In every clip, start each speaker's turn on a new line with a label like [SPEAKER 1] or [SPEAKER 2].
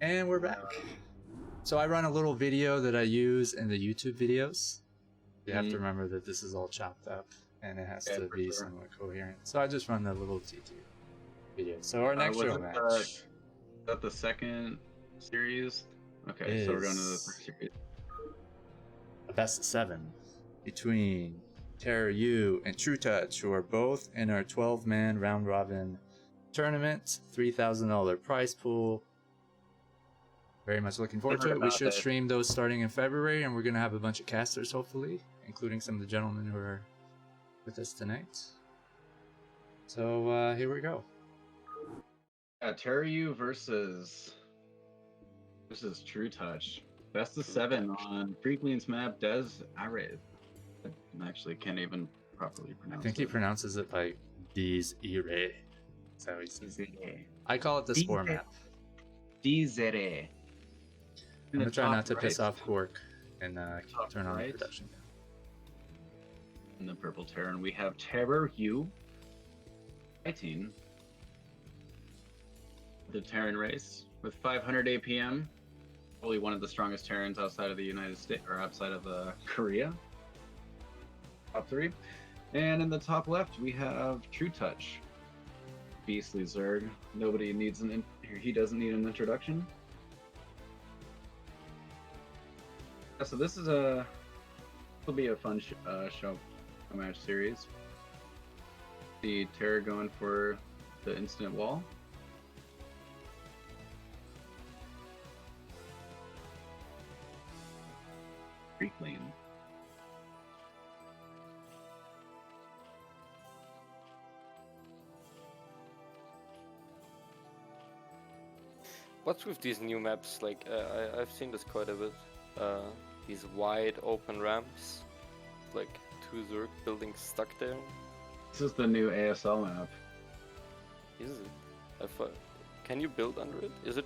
[SPEAKER 1] And we're back. So I run a little video that I use in the YouTube videos. You have to remember that this is all chopped up and it has to be somewhat coherent. So I just run the little TT video. So our next show match.
[SPEAKER 2] Is that the second series? Okay, so we're going to the first series.
[SPEAKER 1] A best of 7 between Terroru and Trutacz, who are both in our 12-man round robin tournament. $3,000 prize pool. Very much looking forward to it. We should stream those starting in February, and we're going to have a bunch of casters, hopefully, including some of the gentlemen who are with us tonight. So here we go.
[SPEAKER 2] Terroru versus Trutacz. Best of 7 on Freaklean's map, Des Ares. I actually can't even properly pronounce it.
[SPEAKER 1] I think he pronounces it like Des Ire. That's how he says it. I call it the Spore map.
[SPEAKER 2] Des
[SPEAKER 1] I'm gonna try not to piss off Quark and turn on the production.
[SPEAKER 2] In the purple Terran, we have Terroru fighting the Terran race with 500 APM. Probably one of the strongest Terrans outside of the United States or outside of Korea. Top 3. And in the top left, we have Trutacz. Beastly Zerg. Nobody needs he doesn't need an introduction. So this is will be a fun show match series. The Terror going for the instant wall. Freaklean.
[SPEAKER 3] What's with these new maps? Like, I've seen this quite a bit. These wide open ramps, like 2 Zerg buildings stuck there.
[SPEAKER 2] This is the new ASL map.
[SPEAKER 3] Is it? Can you build under it? Is it?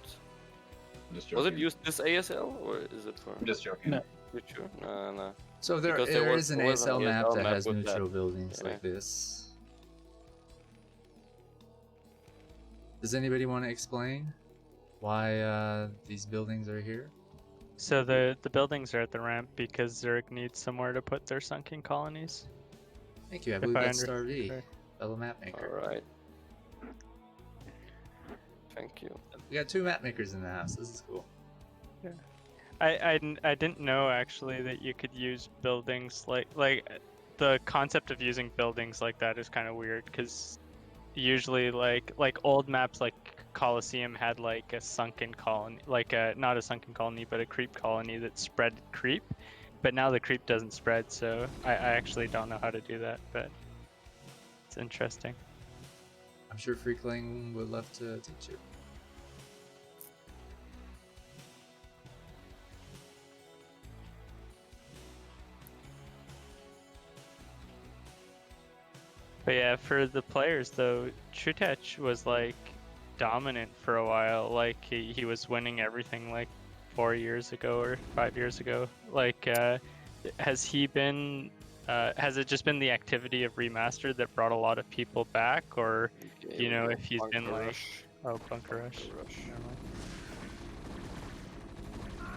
[SPEAKER 2] I'm just joking.
[SPEAKER 3] Was it used this ASL or is it for?
[SPEAKER 2] I'm just joking.
[SPEAKER 3] No. You sure? No.
[SPEAKER 1] So there is an ASL map that has neutral buildings like this. Does anybody want to explain why these buildings are here?
[SPEAKER 4] So the buildings are at the ramp because Zerg needs somewhere to put their sunken colonies.
[SPEAKER 1] Thank you. I believe that's Star V, fellow map maker.
[SPEAKER 3] Alright. Thank you.
[SPEAKER 1] We got 2 map makers in the house. This is cool.
[SPEAKER 4] Yeah. I didn't know actually that you could use buildings like the concept of using buildings like that is kind of weird because usually like old maps like Colosseum had like a sunken colony, like not a sunken colony but a creep colony that spread creep, but now the creep doesn't spread, so I actually don't know how to do that, but it's interesting.
[SPEAKER 1] I'm sure Freakling would love to teach you.
[SPEAKER 4] But yeah, for the players though, Trutacz was like dominant for a while. Like he was winning everything like 4 years ago or 5 years ago. Like has he been has it just been the activity of Remastered that brought a lot of people back, or do you know if he's been like Bunker Rush.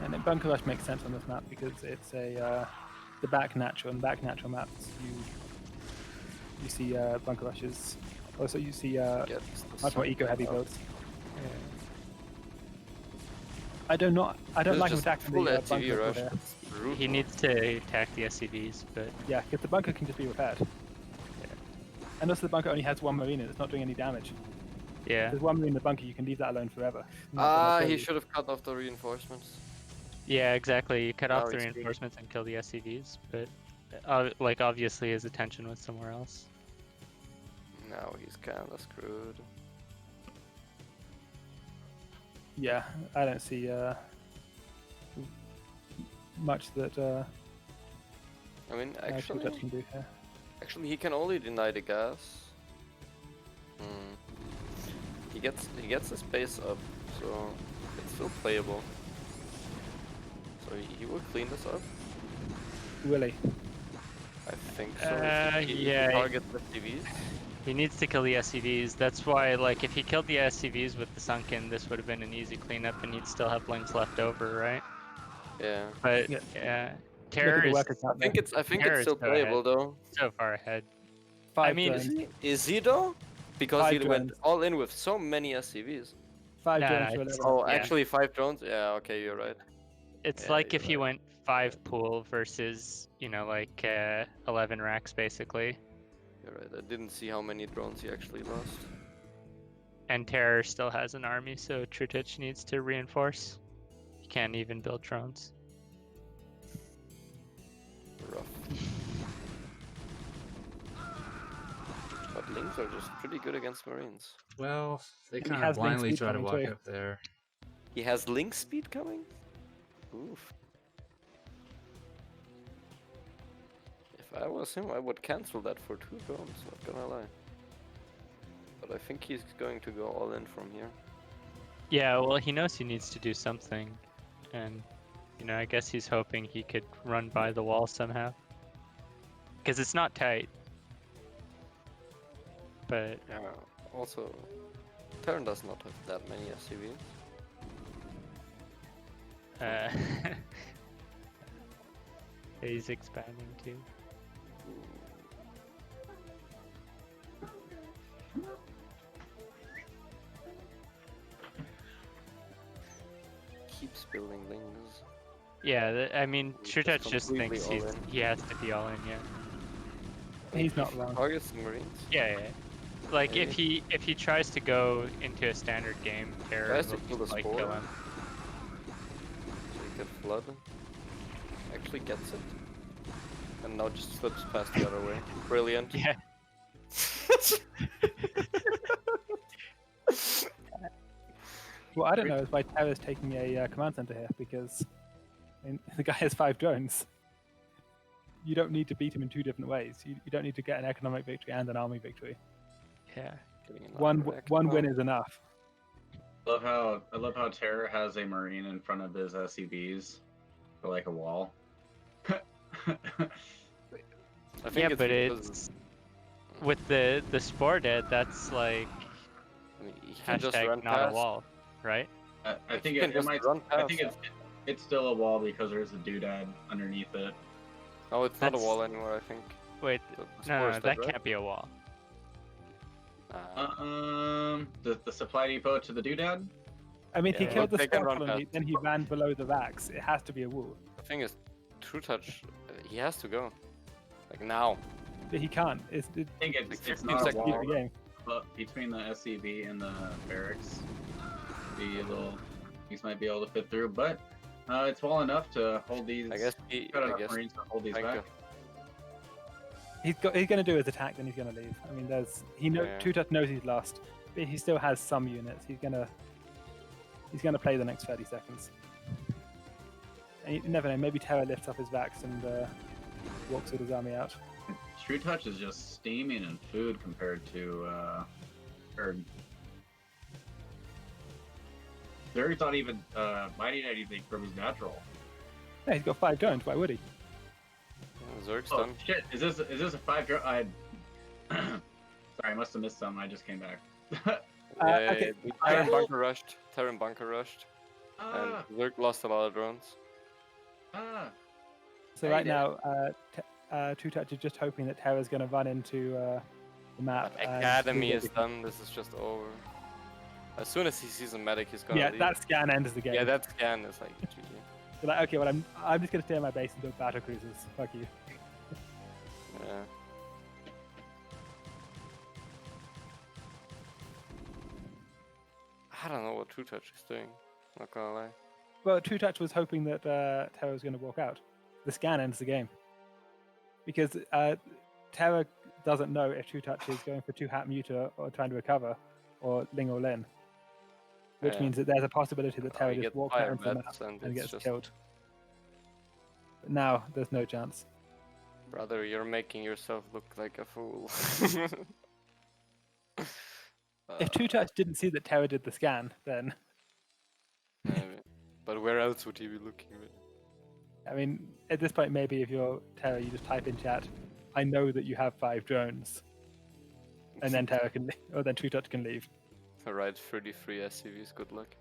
[SPEAKER 5] And then Bunker Rush makes sense on this map because it's a the back natural maps you see Bunker Rushes. Also you see much more eco-heavy builds.
[SPEAKER 4] Yeah.
[SPEAKER 5] I don't like him attacking the bunker
[SPEAKER 3] rush.
[SPEAKER 5] there.
[SPEAKER 4] He needs to attack the SCVs, but
[SPEAKER 5] yeah, because the bunker can just be repaired. Yeah. And also the bunker only has 1 marine and it's not doing any damage.
[SPEAKER 4] yeah.
[SPEAKER 5] If there's 1 marine in the bunker, you can leave that alone forever.
[SPEAKER 3] He should have cut off the reinforcements.
[SPEAKER 4] Yeah, exactly. You cut off the reinforcements and kill the SCVs, but like obviously his attention was somewhere else.
[SPEAKER 3] Now he's kinda screwed.
[SPEAKER 5] Yeah, I don't see much that
[SPEAKER 3] I mean,
[SPEAKER 5] Trutacz can do here.
[SPEAKER 3] actually he can only deny the gas. He gets his base up, so it's still playable. So he will clean this up.
[SPEAKER 5] Will he?
[SPEAKER 3] I think so.
[SPEAKER 4] Yeah.
[SPEAKER 3] Target the TVs.
[SPEAKER 4] He needs to kill the SCVs. That's why, like, if he killed the SCVs with the sunken, this would have been an easy cleanup, and he'd still have links left over, right?
[SPEAKER 3] Yeah.
[SPEAKER 4] But
[SPEAKER 5] Yeah.
[SPEAKER 4] yeah,
[SPEAKER 5] Look at
[SPEAKER 4] Terror
[SPEAKER 5] the
[SPEAKER 4] is
[SPEAKER 5] worker count there.
[SPEAKER 3] I think
[SPEAKER 4] Terror
[SPEAKER 3] it's
[SPEAKER 4] is
[SPEAKER 3] still
[SPEAKER 4] so ahead.
[SPEAKER 3] playable though.
[SPEAKER 4] So far ahead.
[SPEAKER 5] 5
[SPEAKER 4] mean,
[SPEAKER 5] drones.
[SPEAKER 3] Is he though? Because
[SPEAKER 5] 5
[SPEAKER 3] he went
[SPEAKER 5] drones.
[SPEAKER 3] all in with so many SCVs.
[SPEAKER 5] 5
[SPEAKER 4] No,
[SPEAKER 5] drones
[SPEAKER 4] no,
[SPEAKER 5] for a
[SPEAKER 4] it's-
[SPEAKER 5] level.
[SPEAKER 3] Oh,
[SPEAKER 4] Yeah.
[SPEAKER 3] actually 5 drones? Yeah, okay, you're right.
[SPEAKER 4] It's
[SPEAKER 3] Yeah,
[SPEAKER 4] like
[SPEAKER 3] you're
[SPEAKER 4] if he
[SPEAKER 3] right.
[SPEAKER 4] went 5 pool versus, you know, like 11 racks basically.
[SPEAKER 3] You're right. I didn't see how many drones he actually lost.
[SPEAKER 4] And Terror still has an army, so Trutacz needs to reinforce. He can't even build drones.
[SPEAKER 3] Rough. But Lings are just pretty good against Marines.
[SPEAKER 1] Well, they
[SPEAKER 5] And he
[SPEAKER 1] kind of
[SPEAKER 5] has link
[SPEAKER 1] blindly
[SPEAKER 5] speed
[SPEAKER 1] try to
[SPEAKER 5] coming
[SPEAKER 1] walk
[SPEAKER 5] too.
[SPEAKER 1] up there.
[SPEAKER 3] He has link speed coming? Oof. If I was him, I would cancel that for 2 drones, not gonna lie. But I think he's going to go all in from here.
[SPEAKER 4] Yeah, well, he knows he needs to do something. And, you know, I guess he's hoping he could run by the wall somehow. Because it's not tight. But,
[SPEAKER 3] Yeah. Also, Terran does not have that many SCVs.
[SPEAKER 4] uh, he's expanding too.
[SPEAKER 3] Keeps building Lings.
[SPEAKER 4] Yeah, I mean,
[SPEAKER 3] He's just
[SPEAKER 4] Trutacz just
[SPEAKER 3] completely
[SPEAKER 4] thinks
[SPEAKER 3] all in.
[SPEAKER 4] he has to be all in, yeah.
[SPEAKER 5] He's not wrong.
[SPEAKER 3] Targets the Marines.
[SPEAKER 4] Yeah. Like if
[SPEAKER 3] Maybe.
[SPEAKER 4] he tries to go into a standard game, Terror
[SPEAKER 3] Tries to
[SPEAKER 4] will
[SPEAKER 3] kill the
[SPEAKER 4] just, like
[SPEAKER 3] spore.
[SPEAKER 4] kill him.
[SPEAKER 3] So he can flood. Actually gets it. And now just slips past the other way. Brilliant.
[SPEAKER 4] Yeah.
[SPEAKER 5] What I don't know is why Terra's taking a command center here, because I mean, the guy has 5 drones. You don't need to beat him in 2 different ways. You don't need to get an economic victory and an army victory.
[SPEAKER 4] Yeah.
[SPEAKER 3] Getting an
[SPEAKER 5] One
[SPEAKER 3] armor rack.
[SPEAKER 5] one
[SPEAKER 3] Wow.
[SPEAKER 5] win is enough.
[SPEAKER 2] I love how Terror has a Marine in front of his SCBs for like a wall.
[SPEAKER 3] I think
[SPEAKER 4] Yeah,
[SPEAKER 3] it's
[SPEAKER 4] but
[SPEAKER 3] because
[SPEAKER 4] it's with the spore dead, that's like
[SPEAKER 3] I mean, he can just
[SPEAKER 4] hashtag
[SPEAKER 3] run
[SPEAKER 4] not
[SPEAKER 3] past.
[SPEAKER 4] a wall, right?
[SPEAKER 2] I think
[SPEAKER 3] He can
[SPEAKER 2] it
[SPEAKER 3] just
[SPEAKER 2] might.
[SPEAKER 3] run
[SPEAKER 2] I think
[SPEAKER 3] past.
[SPEAKER 2] it's still a wall because there's a doodad underneath it.
[SPEAKER 3] No, it's not a
[SPEAKER 4] That's-
[SPEAKER 3] wall anymore, I think.
[SPEAKER 4] Wait,
[SPEAKER 3] The
[SPEAKER 4] no,
[SPEAKER 3] spore
[SPEAKER 4] no,
[SPEAKER 3] is dead,
[SPEAKER 4] that
[SPEAKER 3] right?
[SPEAKER 4] can't be a wall.
[SPEAKER 2] The supply depot to the doodad.
[SPEAKER 5] I mean, he
[SPEAKER 3] Yeah,
[SPEAKER 5] killed the
[SPEAKER 3] they can
[SPEAKER 5] spore
[SPEAKER 3] run
[SPEAKER 5] colony,
[SPEAKER 3] past.
[SPEAKER 5] then he ran below the racks. It has to be a wall.
[SPEAKER 3] The thing is, Trutacz, he has to go. Like now.
[SPEAKER 5] But he can't.
[SPEAKER 2] I think it's
[SPEAKER 3] 15
[SPEAKER 2] not a
[SPEAKER 3] seconds.
[SPEAKER 2] wall,
[SPEAKER 5] the game.
[SPEAKER 2] but between the SCV and the barracks, be a little. These might be able to fit through, but it's wall enough to hold these.
[SPEAKER 3] I guess he.
[SPEAKER 2] got
[SPEAKER 3] I
[SPEAKER 2] enough
[SPEAKER 3] guess.
[SPEAKER 2] Marines to hold these
[SPEAKER 3] Thank
[SPEAKER 2] back.
[SPEAKER 3] you.
[SPEAKER 5] He's going to do his attack, then he's going to leave. I mean,
[SPEAKER 3] Yeah.
[SPEAKER 5] Trutacz knows he's lost, but he still has some units. He's gonna play the next 30 seconds. And you never know. Maybe Terra lifts up his vax and walks with his army out.
[SPEAKER 2] Trutacz is just steaming in food compared to Herd. Zerg's not even mighty anything from his natural.
[SPEAKER 5] Yeah, he's got 5 drones. Why would he?
[SPEAKER 3] Yeah, Zerg's
[SPEAKER 2] Oh
[SPEAKER 3] done.
[SPEAKER 2] shit! Is this a 5 drone? Sorry, I must have missed some. I just came back.
[SPEAKER 5] Okay.
[SPEAKER 3] Terran bunker rushed. Terran bunker rushed.
[SPEAKER 2] Ah,
[SPEAKER 3] And Zerg lost a lot of drones.
[SPEAKER 2] ah.
[SPEAKER 5] So
[SPEAKER 2] Hey,
[SPEAKER 5] right
[SPEAKER 2] Dad.
[SPEAKER 5] now, Trutacz is just hoping that Terra's going to run into the map. and
[SPEAKER 3] Academy
[SPEAKER 5] do
[SPEAKER 3] is
[SPEAKER 5] everything.
[SPEAKER 3] done. This is just over. As soon as he sees a medic, he's gonna
[SPEAKER 5] Yeah,
[SPEAKER 3] leave.
[SPEAKER 5] that scan ends the game.
[SPEAKER 3] Yeah, that scan is like GG.
[SPEAKER 5] So like, okay, well, I'm just going to stay on my base and build battle cruisers. Fuck you.
[SPEAKER 3] Yeah. I don't know what Trutacz is doing. Not gonna lie.
[SPEAKER 5] Well, Trutacz was hoping that Terra was going to walk out. The scan ends the game. Because Terra doesn't know if Trutacz is going for 2-hat muter or trying to recover, or Ling or Lin. Which
[SPEAKER 3] Yeah.
[SPEAKER 5] means that there's a possibility that Terra
[SPEAKER 3] You
[SPEAKER 5] just
[SPEAKER 3] get
[SPEAKER 5] walks out
[SPEAKER 3] fire
[SPEAKER 5] into the map
[SPEAKER 3] bets and
[SPEAKER 5] and
[SPEAKER 3] it's
[SPEAKER 5] gets
[SPEAKER 3] just
[SPEAKER 5] killed. But now, there's no chance.
[SPEAKER 3] brother, you're making yourself look like a fool.
[SPEAKER 5] If Trutacz didn't see that Terra did the scan, then,
[SPEAKER 3] Maybe. But where else would he be looking?
[SPEAKER 5] I mean, at this point, maybe if you're Terra, you just type in chat, I know that you have 5 drones. and then Terra can, or then Trutacz can leave.
[SPEAKER 3] Alright, 33 SCVs, good luck.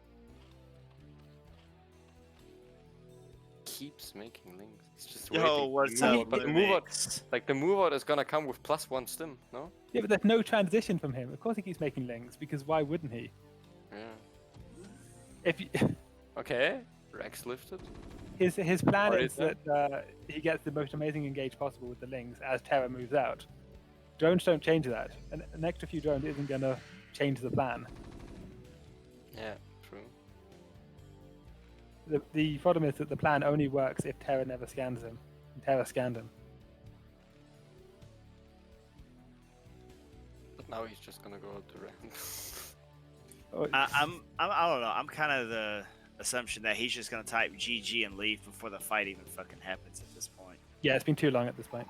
[SPEAKER 3] Keeps making links. It's just
[SPEAKER 6] Yo,
[SPEAKER 3] waiting.
[SPEAKER 6] what's
[SPEAKER 3] The move
[SPEAKER 6] up,
[SPEAKER 3] out- but the
[SPEAKER 6] Blue
[SPEAKER 3] move out,
[SPEAKER 6] Mix?
[SPEAKER 3] like the move out is gonna come with +1 stim, no?
[SPEAKER 5] Yeah, but there's no transition from him. Of course he keeps making links, because why wouldn't he?
[SPEAKER 3] Yeah.
[SPEAKER 5] If you,
[SPEAKER 3] Okay, Rex lifted.
[SPEAKER 5] his plan
[SPEAKER 3] Or
[SPEAKER 5] is
[SPEAKER 3] is that-
[SPEAKER 5] that he gets the most amazing engage possible with the links as Terra moves out. Drones don't change that. An extra few drones isn't going to change the plan.
[SPEAKER 3] Yeah, true.
[SPEAKER 5] The problem is that the plan only works if Terra never scans him. And Terra scanned him.
[SPEAKER 3] But now he's just gonna go out to ramp.
[SPEAKER 5] Or-
[SPEAKER 6] I don't know. I'm kind of the assumption that he's just gonna type GG and leave before the fight even fucking happens at this point.
[SPEAKER 5] Yeah, it's been too long at this point.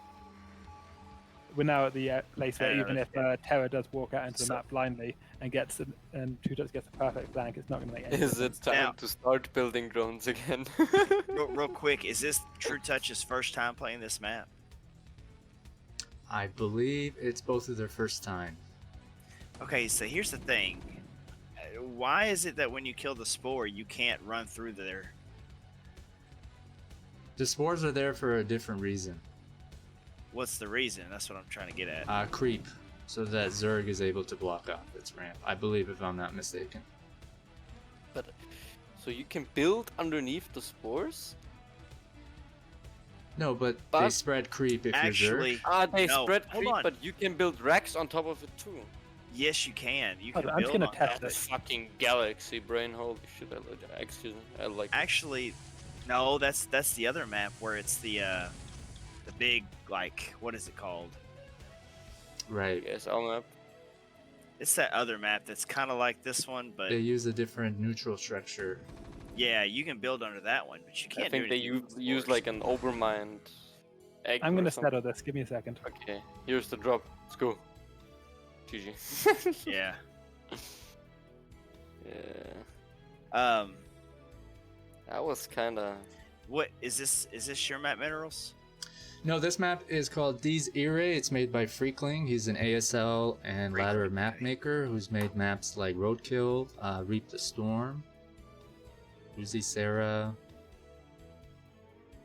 [SPEAKER 5] We're now at the place where even if Terra does walk out into the map blindly and Trutacz gets a perfect blank, it's not going to make any
[SPEAKER 3] Is
[SPEAKER 5] difference.
[SPEAKER 3] it time
[SPEAKER 6] Now-
[SPEAKER 3] to start building drones again?
[SPEAKER 6] Real quick, is this Trutouch's first time playing this map?
[SPEAKER 1] I believe it's both of their first time.
[SPEAKER 6] Okay, so here's the thing. Why is it that when you kill the spore, you can't run through there?
[SPEAKER 1] The spores are there for a different reason.
[SPEAKER 6] What's the reason? That's what I'm trying to get at.
[SPEAKER 1] Creep, so that Zerg is able to block off its ramp. I believe, if I'm not mistaken.
[SPEAKER 3] But so you can build underneath the spores?
[SPEAKER 1] No, but they
[SPEAKER 3] But-
[SPEAKER 1] spread creep if
[SPEAKER 6] Actually,
[SPEAKER 1] you're Zerg.
[SPEAKER 3] Ah, they
[SPEAKER 6] No,
[SPEAKER 3] spread
[SPEAKER 6] hold
[SPEAKER 3] creep,
[SPEAKER 6] on.
[SPEAKER 3] but you can build racks on top of it too.
[SPEAKER 6] yes, you can. You can
[SPEAKER 5] Hold on, I'm just
[SPEAKER 6] build
[SPEAKER 5] gonna
[SPEAKER 6] on
[SPEAKER 5] test
[SPEAKER 6] that.
[SPEAKER 5] it.
[SPEAKER 3] Fucking galaxy brain, holy shit! Excuse me, I like.
[SPEAKER 6] Actually, no. That's the other map where it's the big, like, what is it called?
[SPEAKER 1] Right.
[SPEAKER 3] Yes, I'll map.
[SPEAKER 6] It's that other map that's kind of like this one, but
[SPEAKER 1] They use a different neutral structure.
[SPEAKER 6] yeah, you can build under that one, but you can't.
[SPEAKER 3] I think
[SPEAKER 6] do
[SPEAKER 3] they
[SPEAKER 6] anything with
[SPEAKER 3] use
[SPEAKER 6] spores.
[SPEAKER 3] like an overmind egg.
[SPEAKER 5] I'm
[SPEAKER 3] or
[SPEAKER 5] going to
[SPEAKER 3] something.
[SPEAKER 5] settle this. Give me a second.
[SPEAKER 3] Okay, here's the drop. Let's go. GG.
[SPEAKER 6] Yeah.
[SPEAKER 3] Yeah. That was kind of.
[SPEAKER 6] What is this? Is this Sheer Map Minerals?
[SPEAKER 1] No, this map is called D's Ire. It's made by Freakling. He's an ASL and ladder
[SPEAKER 6] Freakling,
[SPEAKER 1] map
[SPEAKER 6] okay.
[SPEAKER 1] maker who's made maps like Roadkill, Reap the Storm, Uzi Sarah,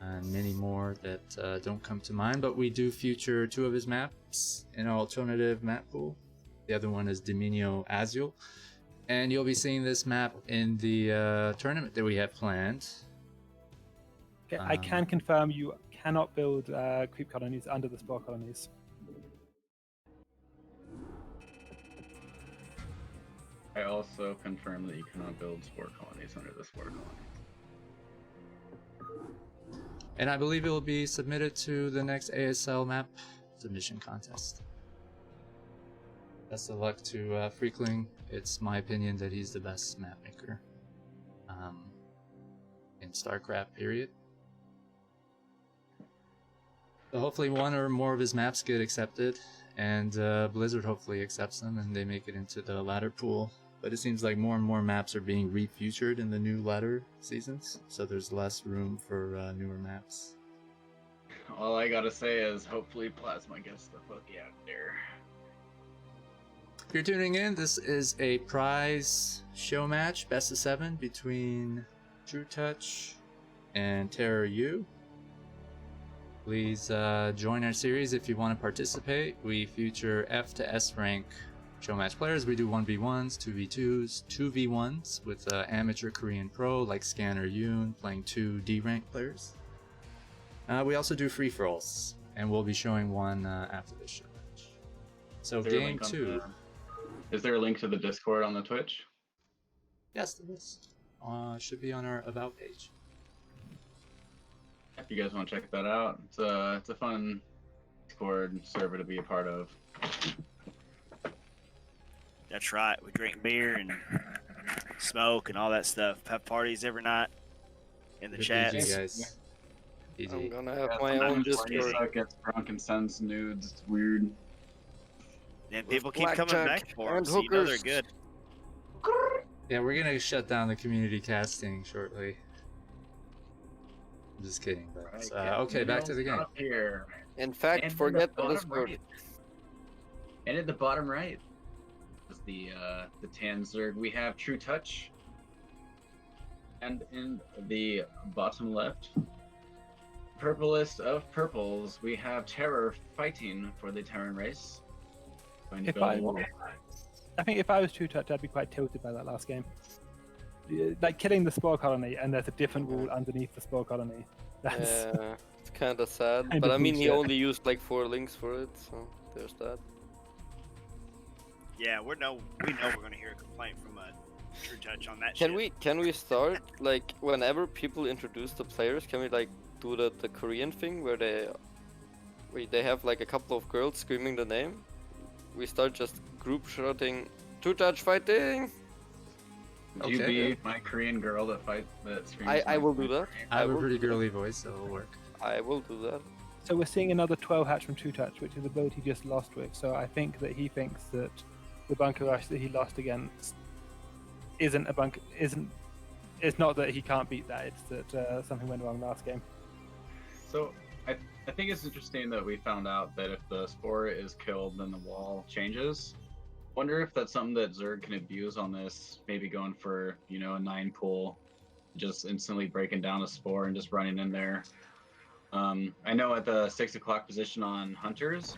[SPEAKER 1] and many more that don't come to mind. But we do feature 2 of his maps in our alternative map pool. The other one is Dominio Azul. And you'll be seeing this map in the tournament that we have planned.
[SPEAKER 5] Okay, I can confirm you cannot build creep colonies under the spore colonies.
[SPEAKER 2] I also confirm that you cannot build spore colonies under the spore colony.
[SPEAKER 1] And I believe it will be submitted to the next ASL map submission contest. Best of luck to Freakling. It's my opinion that he's the best map maker in StarCraft, period. So hopefully one or more of his maps get accepted, and Blizzard hopefully accepts them and they make it into the ladder pool. But it seems like more and more maps are being refeatured in the new ladder seasons, so there's less room for newer maps.
[SPEAKER 2] All I gotta say is hopefully Plasma gets the fuck out there.
[SPEAKER 1] If you're tuning in, this is a prize show match, best of 7 between Trutacz and Terroru. Please join our series if you want to participate. We feature F to S rank show match players. We do 1v1s, 2v2s, 2v1s with amateur Korean pro like Scanner Yoon playing 2 D rank players. We also do free-for-alls, and we'll be showing one after this show match. So
[SPEAKER 2] Is there a
[SPEAKER 1] game
[SPEAKER 2] link on
[SPEAKER 1] 2.
[SPEAKER 2] Is there a link to the Discord on the Twitch?
[SPEAKER 1] Yes, there is. Should be on our about page.
[SPEAKER 2] If you guys want to check that out, it's a fun Discord server to be a part of.
[SPEAKER 6] That's right. We drink beer and smoke and all that stuff. Have parties every night in the
[SPEAKER 1] Good
[SPEAKER 6] chat.
[SPEAKER 1] PG, guys.
[SPEAKER 3] I'm
[SPEAKER 1] PG.
[SPEAKER 3] gonna have
[SPEAKER 2] Yeah,
[SPEAKER 3] my own
[SPEAKER 2] sometimes
[SPEAKER 3] Discord.
[SPEAKER 2] Lisa gets drunk and sends nudes. It's weird.
[SPEAKER 6] And people keep coming
[SPEAKER 3] blackjack
[SPEAKER 6] back for them,
[SPEAKER 3] and
[SPEAKER 6] so you know they're
[SPEAKER 3] hookers.
[SPEAKER 6] good.
[SPEAKER 1] Yeah, we're gonna shut down the community casting shortly. I'm just kidding, but
[SPEAKER 2] Right,
[SPEAKER 1] okay, back to the game.
[SPEAKER 2] Up here.
[SPEAKER 3] In fact,
[SPEAKER 2] And
[SPEAKER 3] forget
[SPEAKER 2] the
[SPEAKER 3] the
[SPEAKER 2] bottom
[SPEAKER 3] Discord.
[SPEAKER 2] right. And at the bottom right is the tan Zerg. We have Trutacz. And in the bottom left, purplest of purples, we have Terror fighting for the Terran race. Going to
[SPEAKER 5] If
[SPEAKER 2] build
[SPEAKER 5] I-
[SPEAKER 2] a wall.
[SPEAKER 5] I think if I was Trutacz, I'd be quite tilted by that last game. Like killing the spore colony, and there's a different wall underneath the spore colony. That's
[SPEAKER 3] Yeah, it's kind of sad.
[SPEAKER 5] Kind
[SPEAKER 3] But
[SPEAKER 5] of
[SPEAKER 3] I mean, he
[SPEAKER 5] bullshit.
[SPEAKER 3] only used like 4 links for it, so there's that.
[SPEAKER 6] Yeah, we know we're gonna hear a complaint from a Trutacz on that shit.
[SPEAKER 3] Can we start like whenever people introduce the players? Can we like do the Korean thing where they have like a couple of girls screaming the name? We start just group shouting, "Trutacz fighting!"
[SPEAKER 2] Would you
[SPEAKER 1] Okay.
[SPEAKER 2] be my Korean girl that screams?
[SPEAKER 3] I will do that.
[SPEAKER 1] I have a
[SPEAKER 3] will
[SPEAKER 1] pretty
[SPEAKER 3] do that.
[SPEAKER 1] girly voice, so it'll work.
[SPEAKER 3] I will do that.
[SPEAKER 5] So we're seeing another 12 hatch from Trutacz, which is a build he just lost with. So I think that he thinks that the bunker rush that he lost against isn't a bunker. It's not that he can't beat that. It's that something went wrong last game.
[SPEAKER 2] So I think it's interesting that we found out that if the spore is killed, then the wall changes. Wonder if that's something that Zerg can abuse on this. Maybe going for a 9 pull, just instantly breaking down a spore and just running in there. I know at the 6 o'clock position on hunters,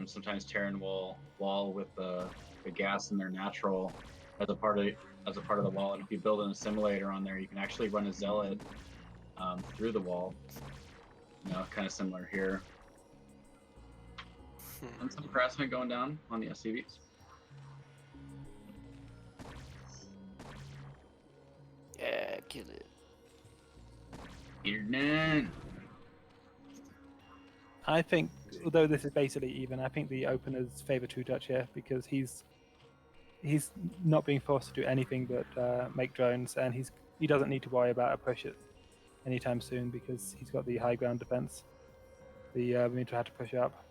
[SPEAKER 2] sometimes Terran will wall with the gas in their natural as a part of the wall. And if you build an assimilator on there, you can actually run a zealot through the wall. Kind of similar here. And some harassment going down on the SCVs.
[SPEAKER 3] Yeah, kill it.
[SPEAKER 2] You're done.
[SPEAKER 5] I think, although this is basically even, I think the openers favour Trutacz here because he's not being forced to do anything but make drones, and he doesn't need to worry about a push it anytime soon because he's got the high ground defense. The Muta had to push up.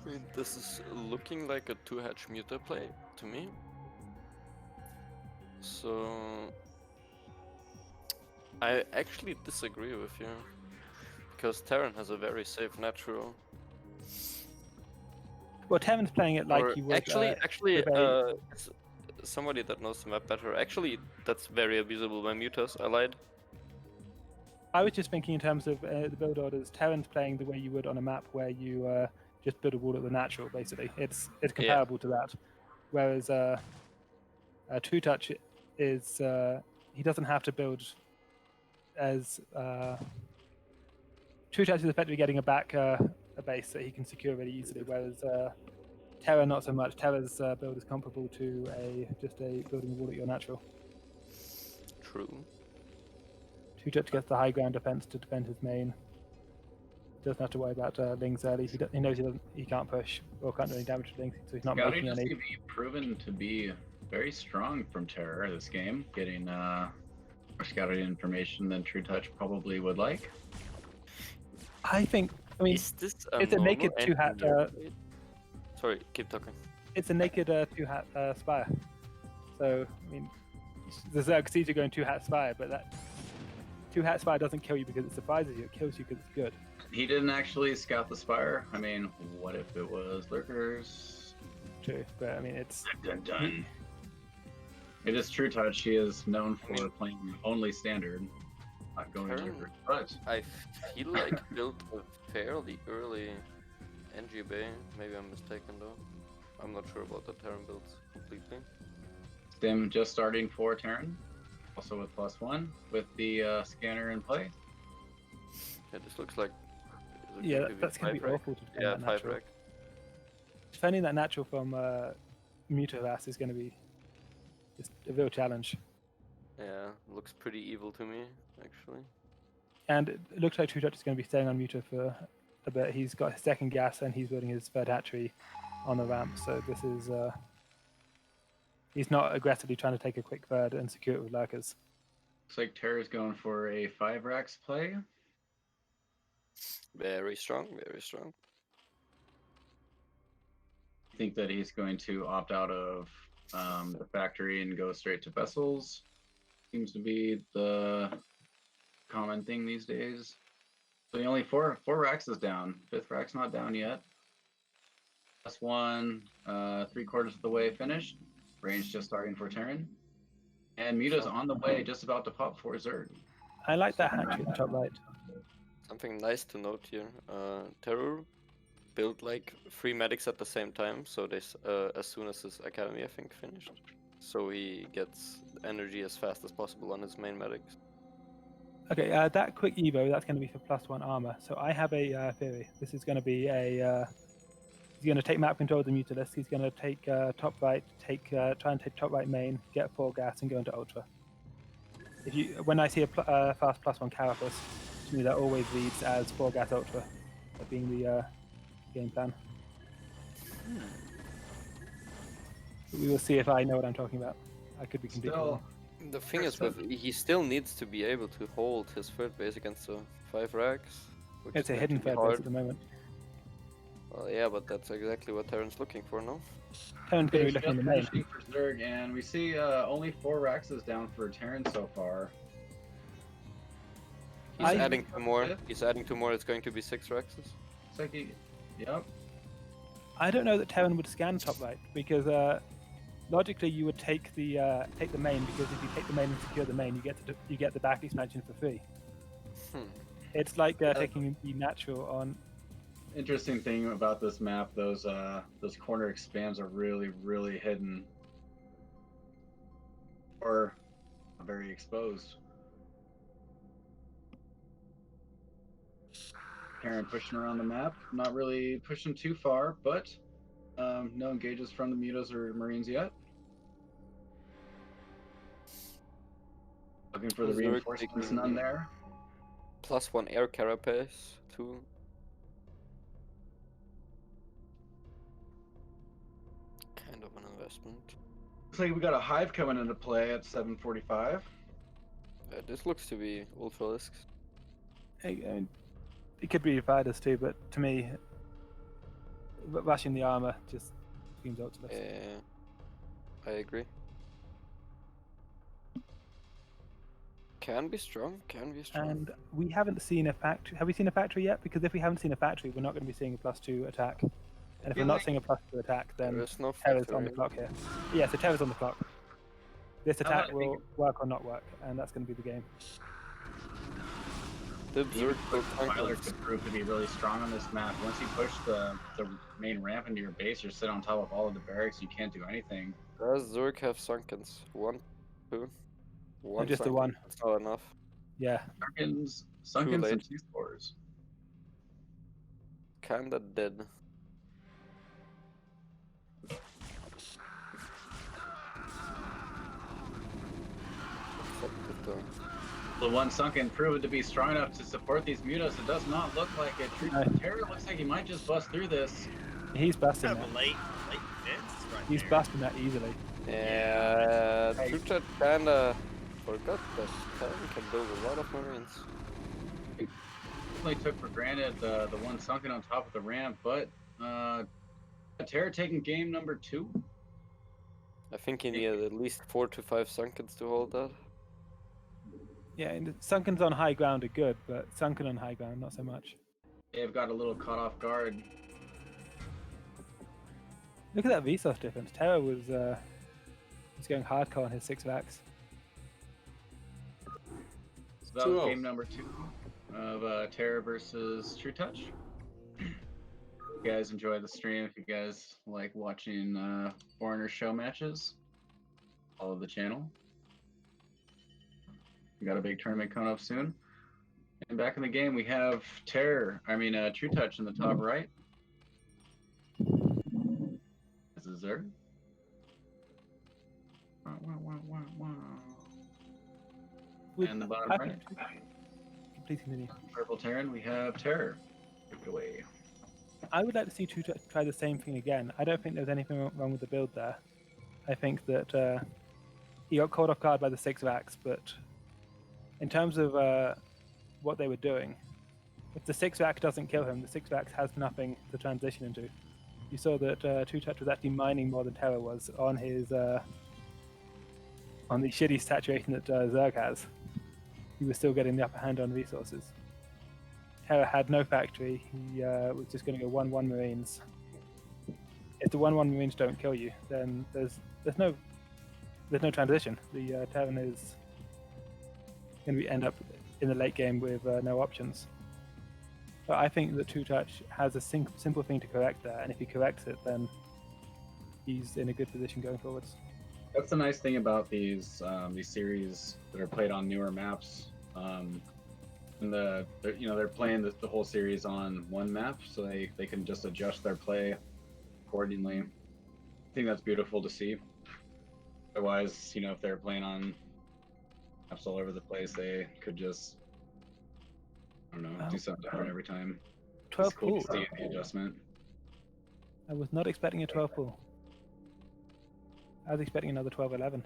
[SPEAKER 3] I mean, this is looking like a 2-hatch muta play to me. So I actually disagree with you because Terran has a very safe natural.
[SPEAKER 5] Well, Terran's playing it like
[SPEAKER 3] Or
[SPEAKER 5] he would.
[SPEAKER 3] actually,
[SPEAKER 5] with a-
[SPEAKER 3] it's somebody that knows the map better. Actually, that's very abusable by mutas. I lied.
[SPEAKER 5] I was just thinking in terms of the build orders. Terran's playing the way you would on a map where you just build a wall at the natural. Basically, it's comparable to that. Whereas Trutacz is he doesn't have to build as Trutacz is effectively getting a base that he can secure really easily. Whereas Terra not so much. Terra's build is comparable to just a building a wall at your natural.
[SPEAKER 3] True.
[SPEAKER 5] Trutacz gets the high ground defense to defend his main. Doesn't have to worry about Lings early. He knows he can't push or can't do any damage to Lings, so he's not
[SPEAKER 2] Scouting
[SPEAKER 5] making any.
[SPEAKER 2] SCV proven to be very strong from Terror this game, getting more scouting information than Trutacz probably would like.
[SPEAKER 5] I think. I mean,
[SPEAKER 3] Is this
[SPEAKER 5] it's a naked
[SPEAKER 3] normal
[SPEAKER 5] 2-hat.
[SPEAKER 3] engineer? Sorry, keep talking.
[SPEAKER 5] It's a naked 2-hat spire. So I mean, the Zerg sees you going 2-hat spire, but that 2-hat spire doesn't kill you because it surprises you. It kills you because it's good.
[SPEAKER 2] He didn't actually scout the spire. I mean, what if it was lurkers?
[SPEAKER 5] True, but I mean, it's
[SPEAKER 2] Dun, dun, dun. It is Trutacz. He is known for playing only standard, not going
[SPEAKER 3] Terran.
[SPEAKER 2] lurkers. But
[SPEAKER 3] I feel like built a fairly early NG Bay. Maybe I'm mistaken though. I'm not sure about the Terran builds completely.
[SPEAKER 2] Stim just starting for Terran, also with +1 with the scanner in play.
[SPEAKER 3] Yeah, this looks like. is it
[SPEAKER 5] yeah,
[SPEAKER 3] going to be
[SPEAKER 5] that's gonna be
[SPEAKER 3] 5 rack?
[SPEAKER 5] awful to defend
[SPEAKER 3] Yeah,
[SPEAKER 5] that
[SPEAKER 3] 5
[SPEAKER 5] natural.
[SPEAKER 3] rack.
[SPEAKER 5] Defending that natural from Mutavass is going to be just a real challenge.
[SPEAKER 3] Yeah, looks pretty evil to me actually.
[SPEAKER 5] And it looks like Trutacz is going to be staying on Muta for a bit. He's got his second gas and he's building his third hatchery on the ramp. So this is he's not aggressively trying to take a quick third and secure it with lurkers.
[SPEAKER 2] Looks like Terra's going for a 5 racks play.
[SPEAKER 3] Very strong, very strong.
[SPEAKER 2] I think that he's going to opt out of the factory and go straight to vessels. Seems to be the common thing these days. So the only four racks is down. 5th rack's not down yet. +1, 3/4 of the way finished. Range just starting for Terran. And Muta's on the way, just about to pop for Zerg.
[SPEAKER 5] I like that hatchery at the top right.
[SPEAKER 3] Something nice to note here. Terroru built like 3 medics at the same time, so this as soon as his academy I think finished. So he gets energy as fast as possible on his main medics.
[SPEAKER 5] Okay, that quick Evo, that's going to be for +1 armor. So I have a theory. This is going to be a... he's going to take map control of the Mutalist. He's going to take top right, try and take top right main, get 4 gas, and go into ultra. When I see a fast +1 carapace, to me that always reads as 4 gas ultra, that being the game plan. But we will see if I know what I'm talking about. I could be completely wrong.
[SPEAKER 3] The thing is, he still needs to be able to hold his third base against the 5 racks.
[SPEAKER 5] It's a hidden third base at the moment.
[SPEAKER 3] Well, yeah, but that's exactly what Terran's looking for, no?
[SPEAKER 5] Terran's going to be looking in the main.
[SPEAKER 2] Finishing for Zerg, and we see only 4 racks is down for Terran so far.
[SPEAKER 3] He's adding 2 more. He's adding 2 more. It's going to be 6 racks.
[SPEAKER 2] Looks like yep.
[SPEAKER 5] I don't know that Terran would scan top right because logically you would take the main, because if you take the main and secure the main, you get the back expansion for free. It's like taking the natural on.
[SPEAKER 2] Interesting thing about this map, those corner expands are really hidden or very exposed. Terran pushing around the map, not really pushing too far, but no engages from the Mutas or Marines yet. Looking for the reinforcements, none there.
[SPEAKER 3] +1 air carapace, 2. Kind of an investment.
[SPEAKER 2] Looks like we got a hive coming into play at 7:45.
[SPEAKER 3] This looks to be ultralisks.
[SPEAKER 5] It could be fighters too, but to me, rushing the armor just screams ultimate.
[SPEAKER 3] Yeah, I agree. Can be strong, can be strong.
[SPEAKER 5] And we haven't seen a factory. Have we seen a factory yet? Because if we haven't seen a factory, we're not going to be seeing a +2 attack. And if we're not seeing a +2 attack, then
[SPEAKER 3] There is no
[SPEAKER 5] Terra's
[SPEAKER 3] factory.
[SPEAKER 5] on the clock here. Yeah, so Terra's on the clock. This attack will work or not work, and that's going to be the game.
[SPEAKER 3] The Zerg
[SPEAKER 2] Tyler could prove to be really strong on this map. Once you push the main ramp into your base or sit on top of all of the barracks, you can't do anything.
[SPEAKER 3] Does Zerg have sunkens? 1, 2? 1
[SPEAKER 5] just the
[SPEAKER 3] sunken.
[SPEAKER 5] one.
[SPEAKER 3] That's not enough.
[SPEAKER 5] Yeah.
[SPEAKER 2] Sunkens
[SPEAKER 3] late.
[SPEAKER 2] and 2 spores.
[SPEAKER 3] Kinda dead.
[SPEAKER 2] The one sunken proved to be strong enough to support these mutas. It does not look like it. Terror looks like he might just bust through this.
[SPEAKER 5] He's busting
[SPEAKER 6] Kind
[SPEAKER 5] that.
[SPEAKER 6] of a late fence right
[SPEAKER 5] He's
[SPEAKER 6] there.
[SPEAKER 5] busting that easily.
[SPEAKER 3] Yeah, Trutacz kinda forgot that Terran can build a lot of marines.
[SPEAKER 2] Definitely took for granted the one sunken on top of the ramp, but Terror taking game number 2.
[SPEAKER 3] I think he needed at least 4 to 5 sunkens to hold that.
[SPEAKER 5] Yeah, and sunkens on high ground are good, but sunken on high ground, not so much.
[SPEAKER 2] They've got a little caught off guard.
[SPEAKER 5] Look at that resource difference. Terra was going hardcore on his 6 racks.
[SPEAKER 2] So that was game number 2 of Terror versus Trutacz. If you guys enjoy the stream, if you guys like watching foreigner show matches, follow the channel. We got a big tournament coming up soon. And back in the game, we have Trutacz in the top right. This is Zerg. And the bottom right,
[SPEAKER 5] Please continue.
[SPEAKER 2] purple Terran, we have Terror. Give it away.
[SPEAKER 5] I would like to see Trutacz try the same thing again. I don't think there's anything wrong with the build there. I think that he got caught off guard by the 6 racks, but in terms of what they were doing, if the 6 rack doesn't kill him, the 6 rack has nothing to transition into. You saw that Trutacz was actually mining more than Terror was on his on the shitty saturation that Zerg has. He was still getting the upper hand on resources. Terror had no factory. He was just going to go 1-1 Marines. if the 1/1 marines don't kill you, then there's no transition. The Terran is going to end up in the late game with no options. But I think that Trutacz has a simple thing to correct there, and if he corrects it, then he's in a good position going forwards.
[SPEAKER 2] That's the nice thing about these series that are played on newer maps. And they're playing the whole series on one map, so they can just adjust their play accordingly. I think that's beautiful to see. Otherwise, if they're playing on maps all over the place, they could just, I don't know, do something different every time.
[SPEAKER 5] 12
[SPEAKER 2] It's cool
[SPEAKER 5] pool.
[SPEAKER 2] to see the adjustment.
[SPEAKER 5] I was not expecting a 12 pool. I was expecting another 12-11.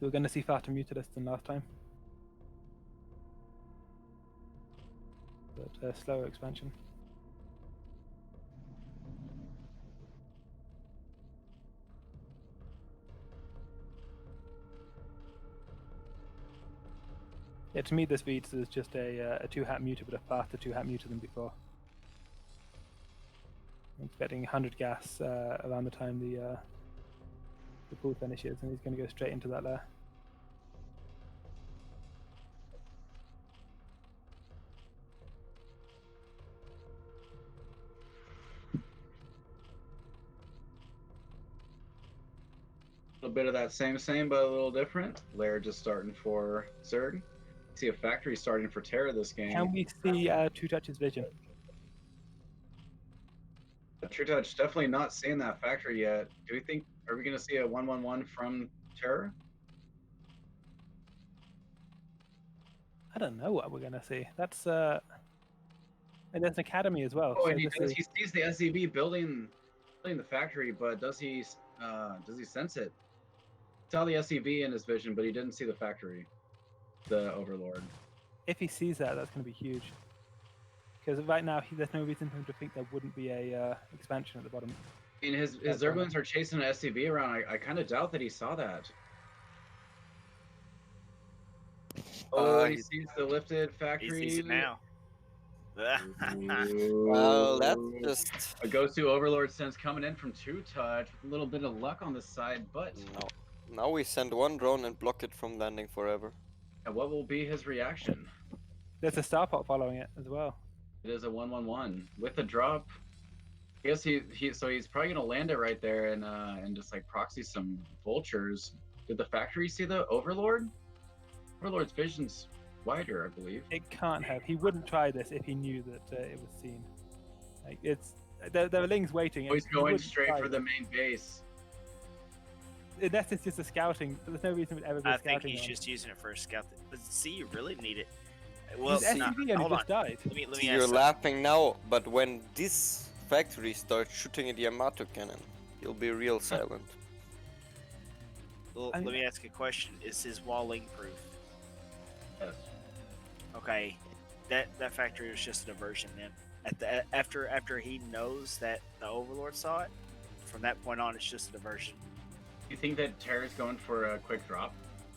[SPEAKER 5] So we're going to see faster Mutalisks than last time. But slower expansion. Yeah, to me this reads as just a 2-hat muta, but a faster 2-hat muta than before. I'm expecting 100 gas around the time the pool finishes, and he's going to go straight into that lair.
[SPEAKER 2] A little bit of that same, but a little different. Lair just starting for Zerg. See a factory starting for Terra this game.
[SPEAKER 5] Can we see Trutacz's vision?
[SPEAKER 2] Trutacz definitely not seeing that factory yet. Are we going to see a 1/1/1 from Terra?
[SPEAKER 5] I don't know what we're going to see. That's and there's an academy as well.
[SPEAKER 2] Oh,
[SPEAKER 5] so
[SPEAKER 2] and he
[SPEAKER 5] this is-
[SPEAKER 2] sees the SCV building the factory, but does he sense it? He saw the SCV in his vision, but he didn't see the factory, the Overlord.
[SPEAKER 5] if he sees that, that's going to be huge. Because right now, there's no reason for him to think there wouldn't be a expansion at the bottom.
[SPEAKER 2] I mean, his Zerglings are chasing an SCV around. I kind of doubt that he saw that. Oh, he sees the lifted factory.
[SPEAKER 6] He sees it now.
[SPEAKER 3] Well, that's just
[SPEAKER 2] A Ghost to Overlord sense coming in from Trutacz with a little bit of luck on this side, but
[SPEAKER 3] no. Now we send one drone and block it from landing forever.
[SPEAKER 2] what will be his reaction?
[SPEAKER 5] There's a Starpot following it as well.
[SPEAKER 2] It is a 1/1/1 with the drop. I guess so he's probably gonna land it right there and just like proxy some vultures. Did the factory see the Overlord? Overlord's vision's wider, I believe.
[SPEAKER 5] It can't have. He wouldn't try this if he knew that it was seen. Like there are lings waiting.
[SPEAKER 2] Oh, he's
[SPEAKER 5] he
[SPEAKER 2] going
[SPEAKER 5] wouldn't
[SPEAKER 2] straight
[SPEAKER 5] try
[SPEAKER 2] for the
[SPEAKER 5] this.
[SPEAKER 2] main base.
[SPEAKER 5] Unless it's just a scouting, but there's no reason it would ever be
[SPEAKER 6] I
[SPEAKER 5] a
[SPEAKER 6] think
[SPEAKER 5] scouting.
[SPEAKER 6] he's
[SPEAKER 5] one.
[SPEAKER 6] just using it for a scout. But see, you really need it. Well,
[SPEAKER 5] His SCV only
[SPEAKER 6] hold on.
[SPEAKER 5] just died.
[SPEAKER 6] Let me
[SPEAKER 3] You're
[SPEAKER 6] ask
[SPEAKER 3] laughing now, but when this factory starts shooting a Yamato cannon, you'll be real silent.
[SPEAKER 6] Let me ask a question. Is his wall link proof?
[SPEAKER 2] Yes.
[SPEAKER 6] Okay, that factory was just a diversion then. After he knows that the Overlord saw it, from that point on, it's just a diversion.
[SPEAKER 2] You think that Terra's going for a quick drop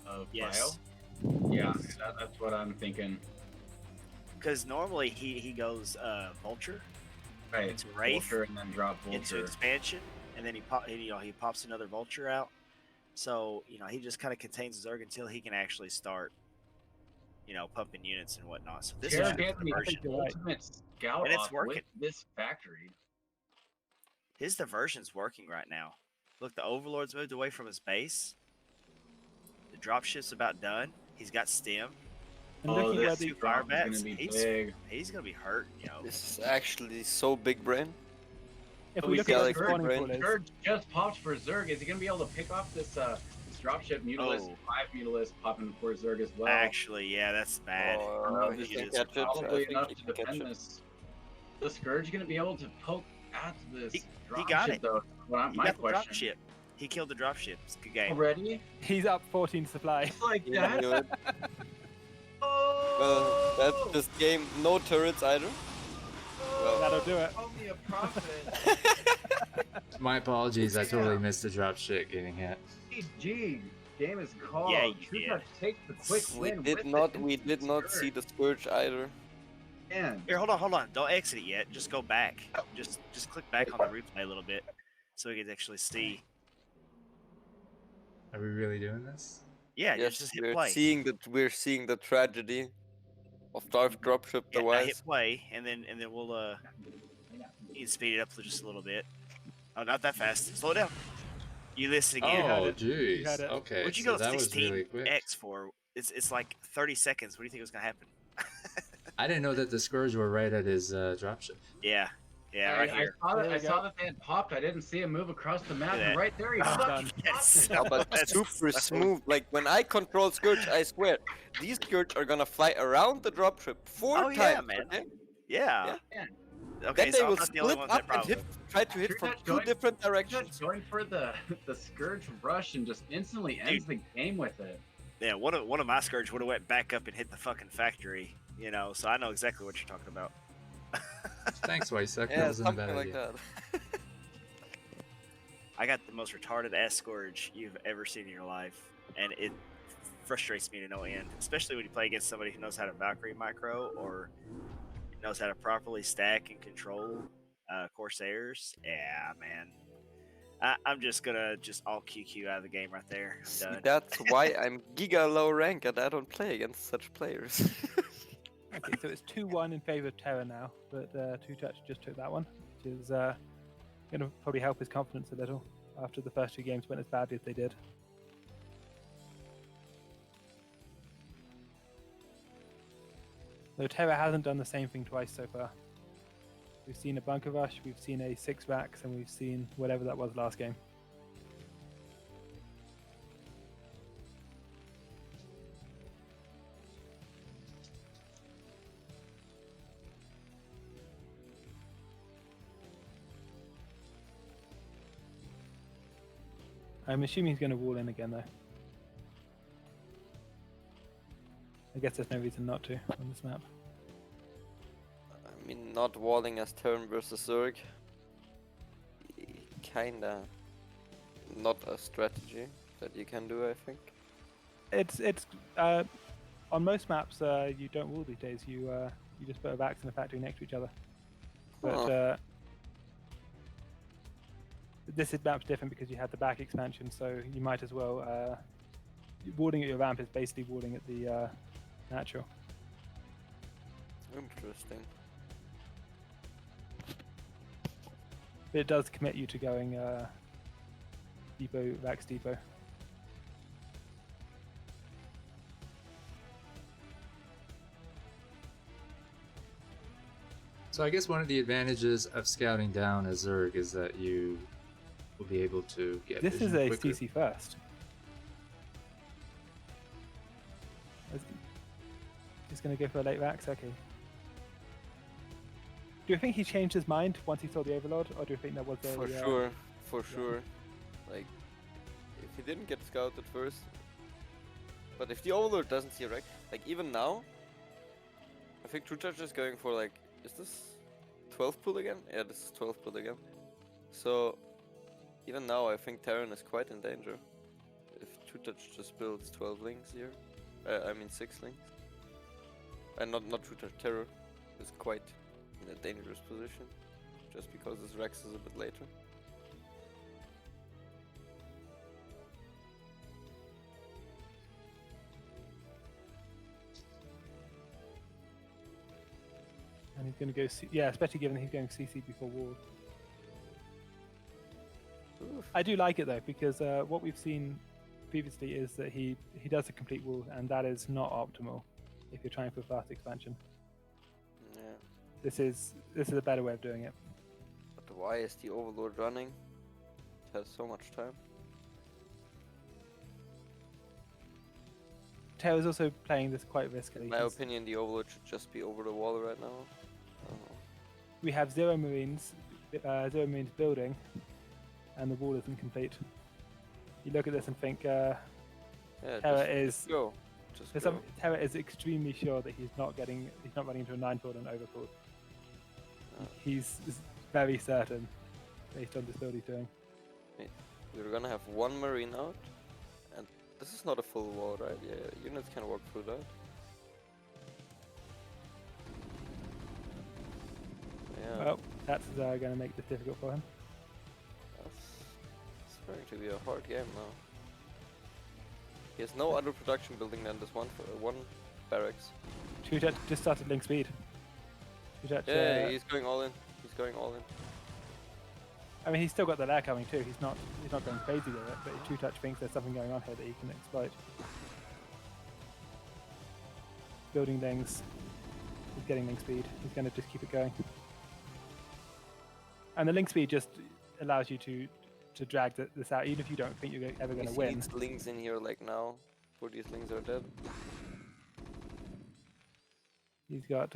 [SPEAKER 2] of
[SPEAKER 6] Yes.
[SPEAKER 2] bio? Yeah, that's what I'm thinking.
[SPEAKER 6] Because normally he goes Vulture
[SPEAKER 2] Right.
[SPEAKER 6] into Wraith,
[SPEAKER 2] Vulture and then drop
[SPEAKER 6] into
[SPEAKER 2] Vulture.
[SPEAKER 6] expansion, and then he pops another Vulture out. So he just kind of contains Zerg until he can actually start pumping units and whatnot. So this
[SPEAKER 2] Terra
[SPEAKER 6] is just
[SPEAKER 2] getting
[SPEAKER 6] a
[SPEAKER 2] the
[SPEAKER 6] diversion.
[SPEAKER 5] You're right.
[SPEAKER 2] ultimate scout
[SPEAKER 6] And it's
[SPEAKER 2] off
[SPEAKER 6] working.
[SPEAKER 2] with this factory.
[SPEAKER 6] His diversion's working right now. Look, the Overlord's moved away from his base. The dropship's about done. He's got stem.
[SPEAKER 5] And
[SPEAKER 2] Oh,
[SPEAKER 5] looking where
[SPEAKER 2] this
[SPEAKER 5] the
[SPEAKER 6] two fire
[SPEAKER 2] drop is
[SPEAKER 6] bats.
[SPEAKER 2] gonna be
[SPEAKER 6] He's
[SPEAKER 2] big.
[SPEAKER 6] gonna be hurt.
[SPEAKER 3] This is actually so big brain.
[SPEAKER 5] if
[SPEAKER 2] Oh,
[SPEAKER 5] we
[SPEAKER 2] we
[SPEAKER 5] look
[SPEAKER 3] see
[SPEAKER 5] at
[SPEAKER 3] how
[SPEAKER 5] where
[SPEAKER 3] they
[SPEAKER 5] the spawning
[SPEAKER 3] brain-
[SPEAKER 5] pool is,
[SPEAKER 2] Zerg just popped for Zerg. Is he gonna be able to pick off this dropship Mutalist?
[SPEAKER 6] Oh.
[SPEAKER 2] 5 Mutalists popping for Zerg as well.
[SPEAKER 6] Actually, yeah, that's bad.
[SPEAKER 3] Oh,
[SPEAKER 2] This
[SPEAKER 3] he
[SPEAKER 6] is
[SPEAKER 3] can catch it. I
[SPEAKER 2] probably
[SPEAKER 3] think
[SPEAKER 2] enough
[SPEAKER 3] he
[SPEAKER 2] to
[SPEAKER 3] can catch
[SPEAKER 2] defend
[SPEAKER 3] it.
[SPEAKER 2] this. The Scourge gonna be able to poke at this
[SPEAKER 6] He
[SPEAKER 2] dropship
[SPEAKER 6] got it.
[SPEAKER 2] though?
[SPEAKER 6] He
[SPEAKER 2] My
[SPEAKER 6] got the
[SPEAKER 2] question.
[SPEAKER 6] dropship. He killed the dropship. It's a good game.
[SPEAKER 2] Already?
[SPEAKER 5] he's up 14 supply.
[SPEAKER 2] It's like
[SPEAKER 3] Yeah,
[SPEAKER 2] that?
[SPEAKER 3] knew it.
[SPEAKER 2] Oh!
[SPEAKER 3] That's just game. No turrets either.
[SPEAKER 5] That'll do it.
[SPEAKER 2] Only a prophet.
[SPEAKER 1] My apologies, I totally missed the drop shit getting hit.
[SPEAKER 2] Gee, Game is called.
[SPEAKER 6] Yeah, you
[SPEAKER 2] Trutacz takes the quick
[SPEAKER 3] We
[SPEAKER 2] win.
[SPEAKER 3] did
[SPEAKER 2] with
[SPEAKER 3] not.
[SPEAKER 2] the
[SPEAKER 3] We did not see
[SPEAKER 2] Scourge.
[SPEAKER 3] the Scourge either.
[SPEAKER 2] Man,
[SPEAKER 6] Here, hold on. Don't exit it yet. Just go back. Just click back on the replay a little bit, so we can actually see.
[SPEAKER 1] Are we really doing this?
[SPEAKER 6] Yeah,
[SPEAKER 3] Yes,
[SPEAKER 6] just hit
[SPEAKER 3] we're
[SPEAKER 6] play.
[SPEAKER 3] seeing that. We're seeing the tragedy of Darth Dropship the
[SPEAKER 6] Yeah, now hit
[SPEAKER 3] Wise.
[SPEAKER 6] play, and then we'll you can speed it up for just a little bit. Oh, not that fast. Slow it down. You listen again.
[SPEAKER 1] Oh,
[SPEAKER 5] it. You had
[SPEAKER 1] jeez.
[SPEAKER 5] it.
[SPEAKER 1] Okay,
[SPEAKER 6] What'd you
[SPEAKER 1] so
[SPEAKER 6] go
[SPEAKER 1] that was really quick.
[SPEAKER 6] 16x for? It's like 30 seconds. What do you think was gonna happen?
[SPEAKER 1] I didn't know that the Scourge were right at his dropship.
[SPEAKER 6] Yeah, right here.
[SPEAKER 2] I
[SPEAKER 5] There
[SPEAKER 2] saw
[SPEAKER 5] we
[SPEAKER 2] that they had popped. I didn't see him move across the map,
[SPEAKER 6] Look at
[SPEAKER 2] and
[SPEAKER 6] that.
[SPEAKER 2] right there he
[SPEAKER 5] Well
[SPEAKER 2] fucking
[SPEAKER 5] done.
[SPEAKER 2] popped it.
[SPEAKER 3] Oh, but
[SPEAKER 6] That's
[SPEAKER 3] super
[SPEAKER 6] so-
[SPEAKER 3] smooth. Like when I control Scourge, I swear, these Scourge are gonna fly around the dropship 4
[SPEAKER 6] Oh, yeah,
[SPEAKER 3] times.
[SPEAKER 6] man.
[SPEAKER 3] Okay?
[SPEAKER 6] Yeah.
[SPEAKER 2] Man.
[SPEAKER 6] Okay,
[SPEAKER 3] Then they
[SPEAKER 6] so I'm
[SPEAKER 3] will
[SPEAKER 6] not the only
[SPEAKER 3] split
[SPEAKER 6] one with that
[SPEAKER 3] up and
[SPEAKER 6] problem.
[SPEAKER 3] try to hit from
[SPEAKER 2] Trutacz
[SPEAKER 3] two
[SPEAKER 2] going-
[SPEAKER 3] different
[SPEAKER 2] Trutacz
[SPEAKER 3] directions.
[SPEAKER 2] going for the Scourge rush and just instantly ends the game with it.
[SPEAKER 6] Yeah, one of my Scourge would have went back up and hit the fucking factory. So I know exactly what you're talking about.
[SPEAKER 1] Thanks, Wysek. That
[SPEAKER 3] Yeah,
[SPEAKER 1] wasn't a bad
[SPEAKER 3] something like
[SPEAKER 1] idea.
[SPEAKER 3] that.
[SPEAKER 6] I got the most retarded ass Scourge you've ever seen in your life, and it frustrates me to no end, especially when you play against somebody who knows how to Valkyrie micro or knows how to properly stack and control Corsairs. Yeah, man. I'm just gonna all QQ out of the game right there. I'm
[SPEAKER 3] See,
[SPEAKER 6] done.
[SPEAKER 3] that's why I'm giga low rank and I don't play against such players.
[SPEAKER 5] Okay, so it's 2-1 in favor of Terra now, but Trutacz just took that one, which is going to probably help his confidence a little after the first 2 games went as badly as they did. Though Terra hasn't done the same thing twice so far. We've seen a bunker rush, we've seen a 6 racks, and we've seen whatever that was last game. I'm assuming he's going to wall in again, though. I guess there's no reason not to on this map.
[SPEAKER 3] I mean, not walling as Terran versus Zerg. Kinda not a strategy that you can do, I think.
[SPEAKER 5] It's on most maps you don't wall these days. You just put a Vax and a factory next to each other. But
[SPEAKER 3] Huh.
[SPEAKER 5] this map's different because you had the back expansion, so you might as well. Warding at your ramp is basically warding at the natural.
[SPEAKER 3] Interesting.
[SPEAKER 5] But it does commit you to going depot, Vax depot.
[SPEAKER 1] So I guess one of the advantages of scouting down a Zerg is that you will be able to get
[SPEAKER 5] This is
[SPEAKER 1] vision
[SPEAKER 5] a
[SPEAKER 1] quicker.
[SPEAKER 5] CC first. He's going to go for a late Vax? Okay. Do you think he changed his mind once he saw the Overlord, or do you think that was a...
[SPEAKER 3] For sure. Like, if he didn't get scouted first, but if the Overlord doesn't see a wreck, like even now, I think Trutacz is going for like, is this 12 pull again? Yeah, this is 12 pull again. So, even now I think Terran is quite in danger. If Trutacz just builds 12 links here, I mean 6 links. And not Trutacz, Terror is quite in a dangerous position, just because his Rex is a bit later.
[SPEAKER 5] And he's going to go... yeah, especially given he's going CC before ward.
[SPEAKER 3] Oof.
[SPEAKER 5] I do like it, though, because what we've seen previously is that he does a complete wall, and that is not optimal if you're trying for fast expansion.
[SPEAKER 3] Yeah.
[SPEAKER 5] This is a better way of doing it.
[SPEAKER 3] But why is the Overlord running? It has so much time.
[SPEAKER 5] Teo is also playing this quite riskily.
[SPEAKER 3] In my
[SPEAKER 5] He's-
[SPEAKER 3] opinion, the Overlord should just be over the wall right now. I don't know.
[SPEAKER 5] We have 0 Marines building, and the wall isn't complete. You look at this and think,
[SPEAKER 3] Yeah,
[SPEAKER 5] Terra
[SPEAKER 3] just
[SPEAKER 5] is
[SPEAKER 3] go. Just
[SPEAKER 5] for
[SPEAKER 3] go.
[SPEAKER 5] some, Terra is extremely sure that he's not running into a 9-pull and overpull.
[SPEAKER 3] Uh.
[SPEAKER 5] He's very certain, based on this build he's doing.
[SPEAKER 3] We're gonna have one Marine out, and This is not a full wall, right? Yeah, units can walk through that. Yeah,
[SPEAKER 5] Well, that's going to make this difficult for him.
[SPEAKER 3] it's going to be a hard game now. He has no other production building than this one barracks.
[SPEAKER 5] Trutacz just started link speed. Trutacz,
[SPEAKER 3] Yeah, he's going all in. He's going all in.
[SPEAKER 5] I mean, he's still got the lair coming too. He's not going crazy with it, but Trutacz thinks there's something going on here that he can exploit. Building things. He's getting link speed. He's going to just keep it going. And the link speed just allows you to drag this out, even if you don't think you're ever going to
[SPEAKER 3] He
[SPEAKER 5] win.
[SPEAKER 3] needs lings in here like now, before these lings are dead.
[SPEAKER 5] He's got,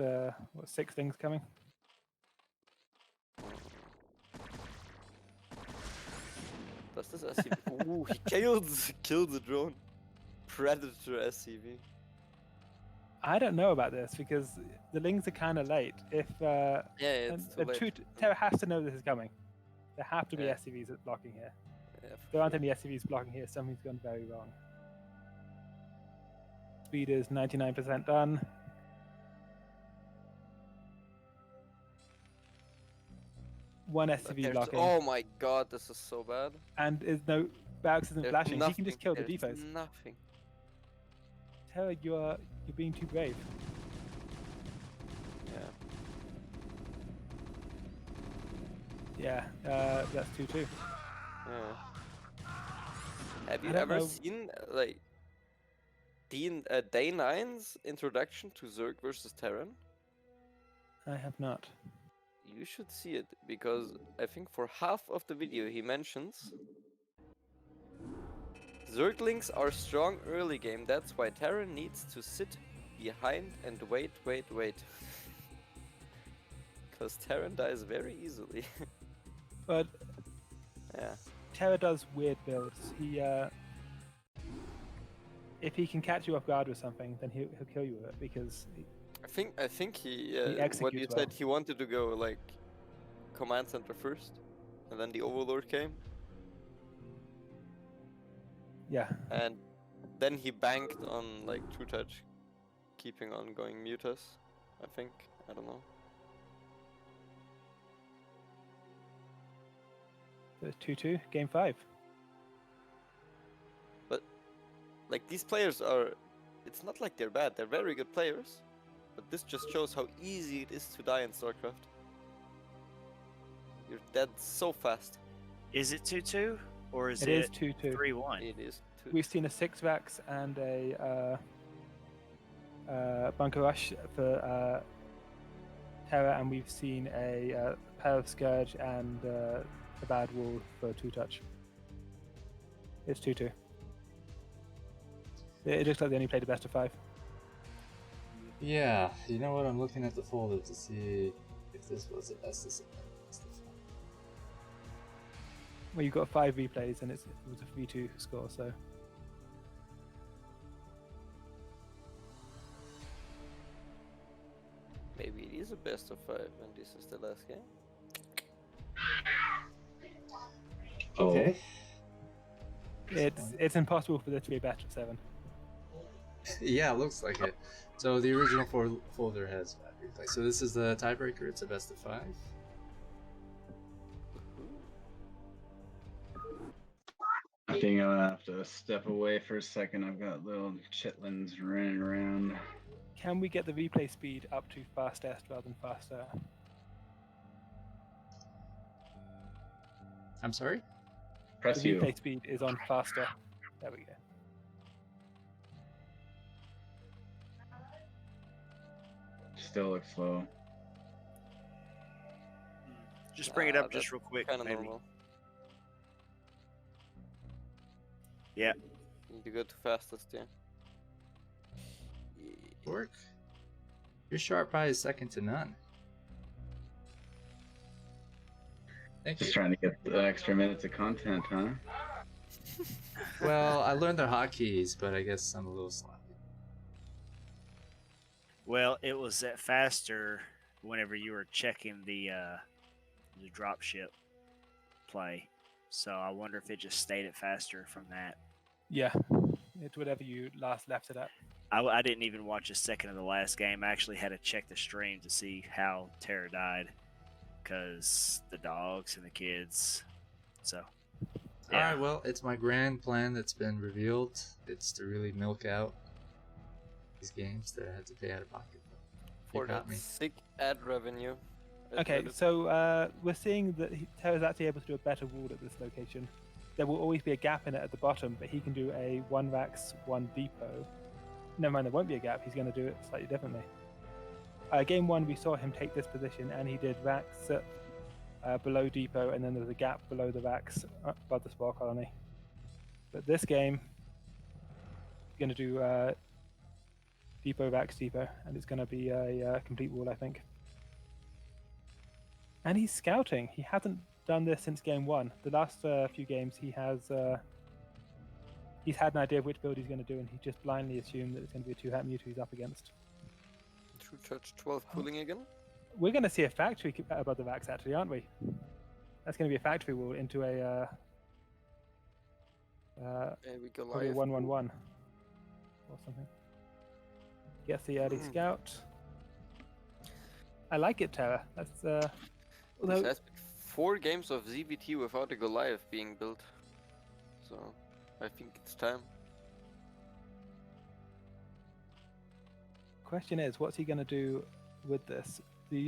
[SPEAKER 5] 6 things coming?
[SPEAKER 3] Does this SCV? Ooh, he killed the drone. Predator SCV.
[SPEAKER 5] I don't know about this because the lings are kind of late. If
[SPEAKER 3] Yeah, it's too late.
[SPEAKER 5] Terra has to know this is coming. There have to be
[SPEAKER 3] Yeah.
[SPEAKER 5] SCVs blocking here.
[SPEAKER 3] Yeah,
[SPEAKER 5] If there aren't any SCVs blocking here, something's gone very wrong. Speed is 99% done. One SCV blocking.
[SPEAKER 3] Oh my god, this is so bad.
[SPEAKER 5] And is no barracks isn't
[SPEAKER 3] There's
[SPEAKER 5] flashing.
[SPEAKER 3] nothing,
[SPEAKER 5] He can just kill the
[SPEAKER 3] there's
[SPEAKER 5] depots.
[SPEAKER 3] nothing.
[SPEAKER 5] Terra, you're being too brave.
[SPEAKER 3] Yeah.
[SPEAKER 5] Yeah, that's 2-2.
[SPEAKER 3] Yeah. Have you
[SPEAKER 5] I don't
[SPEAKER 3] ever
[SPEAKER 5] know.
[SPEAKER 3] seen like Day 9's introduction to Zerg versus Terran?
[SPEAKER 5] I have not.
[SPEAKER 3] You should see it because I think for half of the video he mentions Zerglings are strong early game. That's why Terran needs to sit behind and wait. Because Terran dies very easily.
[SPEAKER 5] But
[SPEAKER 3] Yeah.
[SPEAKER 5] Terra does weird builds. He if he can catch you off guard with something, then he'll kill you with it because
[SPEAKER 3] I think he what you
[SPEAKER 5] executes
[SPEAKER 3] said
[SPEAKER 5] well.
[SPEAKER 3] he wanted to go like command center first, and then the Overlord came,
[SPEAKER 5] yeah.
[SPEAKER 3] and then he banked on like Trutacz keeping on going mutas. I think, I don't know.
[SPEAKER 5] So it's 2-2, game 5.
[SPEAKER 3] Like these players are, it's not like they're bad. They're very good players, but this just shows how easy it is to die in StarCraft. You're dead so fast.
[SPEAKER 6] Is it 2-2 or is
[SPEAKER 5] It is 2-2.
[SPEAKER 6] 3-1?
[SPEAKER 3] It is too.
[SPEAKER 5] We've seen a 6-Vax and a Bunker Rush for Terra, and we've seen a Pair of Scourge and a Bad Wall for Trutacz. It's 2-2. It looks like they only played a best of 5.
[SPEAKER 1] Yeah, you know what? I'm looking at the folder to see if this was the best of 7.
[SPEAKER 5] Well, you've got 5 replays and it was a 3-2 score, so.
[SPEAKER 3] Maybe it is a best of 5 and this is the last game.
[SPEAKER 1] Okay.
[SPEAKER 5] It's impossible for there to be a best of 7.
[SPEAKER 1] Yeah, looks like it. So the original folder has 5 replays. So this is the tiebreaker. It's a best of 5.
[SPEAKER 2] I think I'm gonna have to step away for a second. I've got little chitlins running around.
[SPEAKER 5] Can we get the replay speed up to fastest rather than faster?
[SPEAKER 1] I'm sorry?
[SPEAKER 2] Press
[SPEAKER 5] The
[SPEAKER 2] you.
[SPEAKER 5] replay speed is on faster. There we go.
[SPEAKER 2] Still looks slow.
[SPEAKER 6] Just bring it up
[SPEAKER 3] That's
[SPEAKER 6] just real quick.
[SPEAKER 3] Kind of
[SPEAKER 6] maybe.
[SPEAKER 3] normal.
[SPEAKER 6] Yeah.
[SPEAKER 3] You need to go to fastest, yeah.
[SPEAKER 1] Work. Your sharp eye is second to none. Thank you.
[SPEAKER 2] Just trying to get the extra minutes of content, huh?
[SPEAKER 1] Well, I learned the hotkeys, but I guess I'm a little sloppy.
[SPEAKER 6] Well, it was at faster whenever you were checking the dropship play. So I wonder if it just stayed at faster from that.
[SPEAKER 5] Yeah. to whatever you last left it at.
[SPEAKER 6] I didn't even watch a second of the last game. I actually had to check the stream to see how Terra died, because the dogs and the kids. So,
[SPEAKER 1] All right, well, it's my grand plan that's been revealed. It's to really milk out these games that I had to pay out of pocket.
[SPEAKER 3] For
[SPEAKER 1] You got
[SPEAKER 3] that
[SPEAKER 1] me.
[SPEAKER 3] sick ad revenue.
[SPEAKER 5] Okay,
[SPEAKER 3] admitted.
[SPEAKER 5] so we're seeing that Terra's actually able to do a better wall at this location. There will always be a gap in it at the bottom, but he can do a 1 Vax, 1 Depot. Never mind, there won't be a gap. He's going to do it slightly differently. Game 1, we saw him take this position, and he did Vax below Depot, and then there was a gap below the Vax above the Spore Colony. But this game, he's going to do Depot, Vax, Depot, and it's going to be a complete wall, I think. And he's scouting. He hasn't done this since game 1. The last few games, he's had an idea of which build he's going to do, and he just blindly assumed that it's going to be a 2-hat Mewtwo he's up against.
[SPEAKER 3] Trutacz 12 cooling again.
[SPEAKER 5] We're going to see a factory above the Vax, actually, aren't we? That's going to be a factory wall into a
[SPEAKER 3] There we go
[SPEAKER 5] probably a
[SPEAKER 3] live.
[SPEAKER 5] 1-1-1 or something. Gets the early scout. I like it, Terra. That's although
[SPEAKER 3] This has been 4 games of ZVT without a Goliath being built. So, I think it's time.
[SPEAKER 5] question is, what's he going to do with this?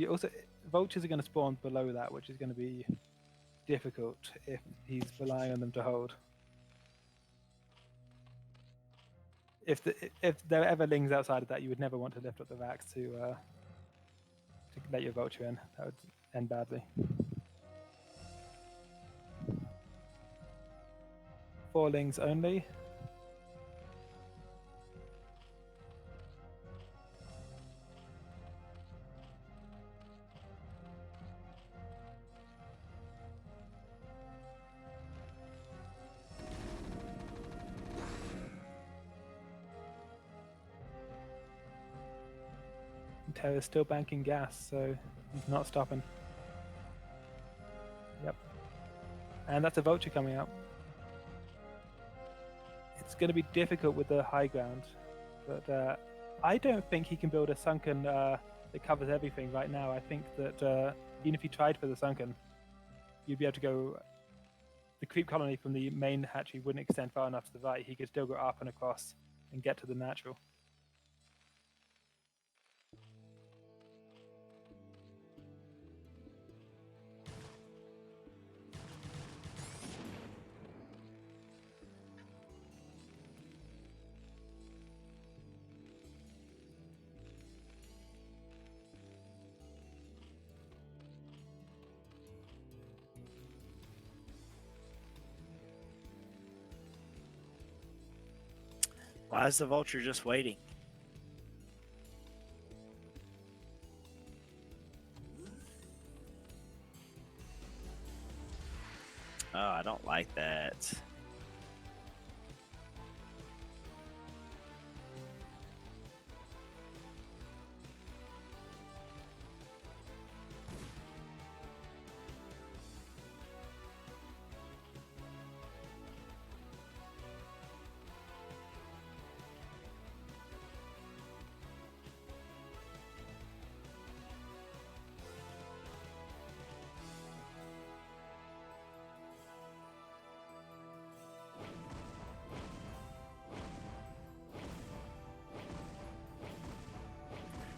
[SPEAKER 5] Also, vultures are going to spawn below that, which is going to be difficult if he's relying on them to hold. If there are ever lings outside of that, you would never want to lift up the Vax to let your vulture in. That would end badly. 4 lings only. Terra's still banking gas, so he's not stopping. Yep. And that's a vulture coming up. It's going to be difficult with the high ground, but I don't think he can build a sunken that covers everything right now. I think that even if he tried for the sunken, you'd be able to go... The creep colony from the main hatchery wouldn't extend far enough to the right. He could still go up and across and get to the natural.
[SPEAKER 6] Why is the vulture just waiting? Oh, I don't like that.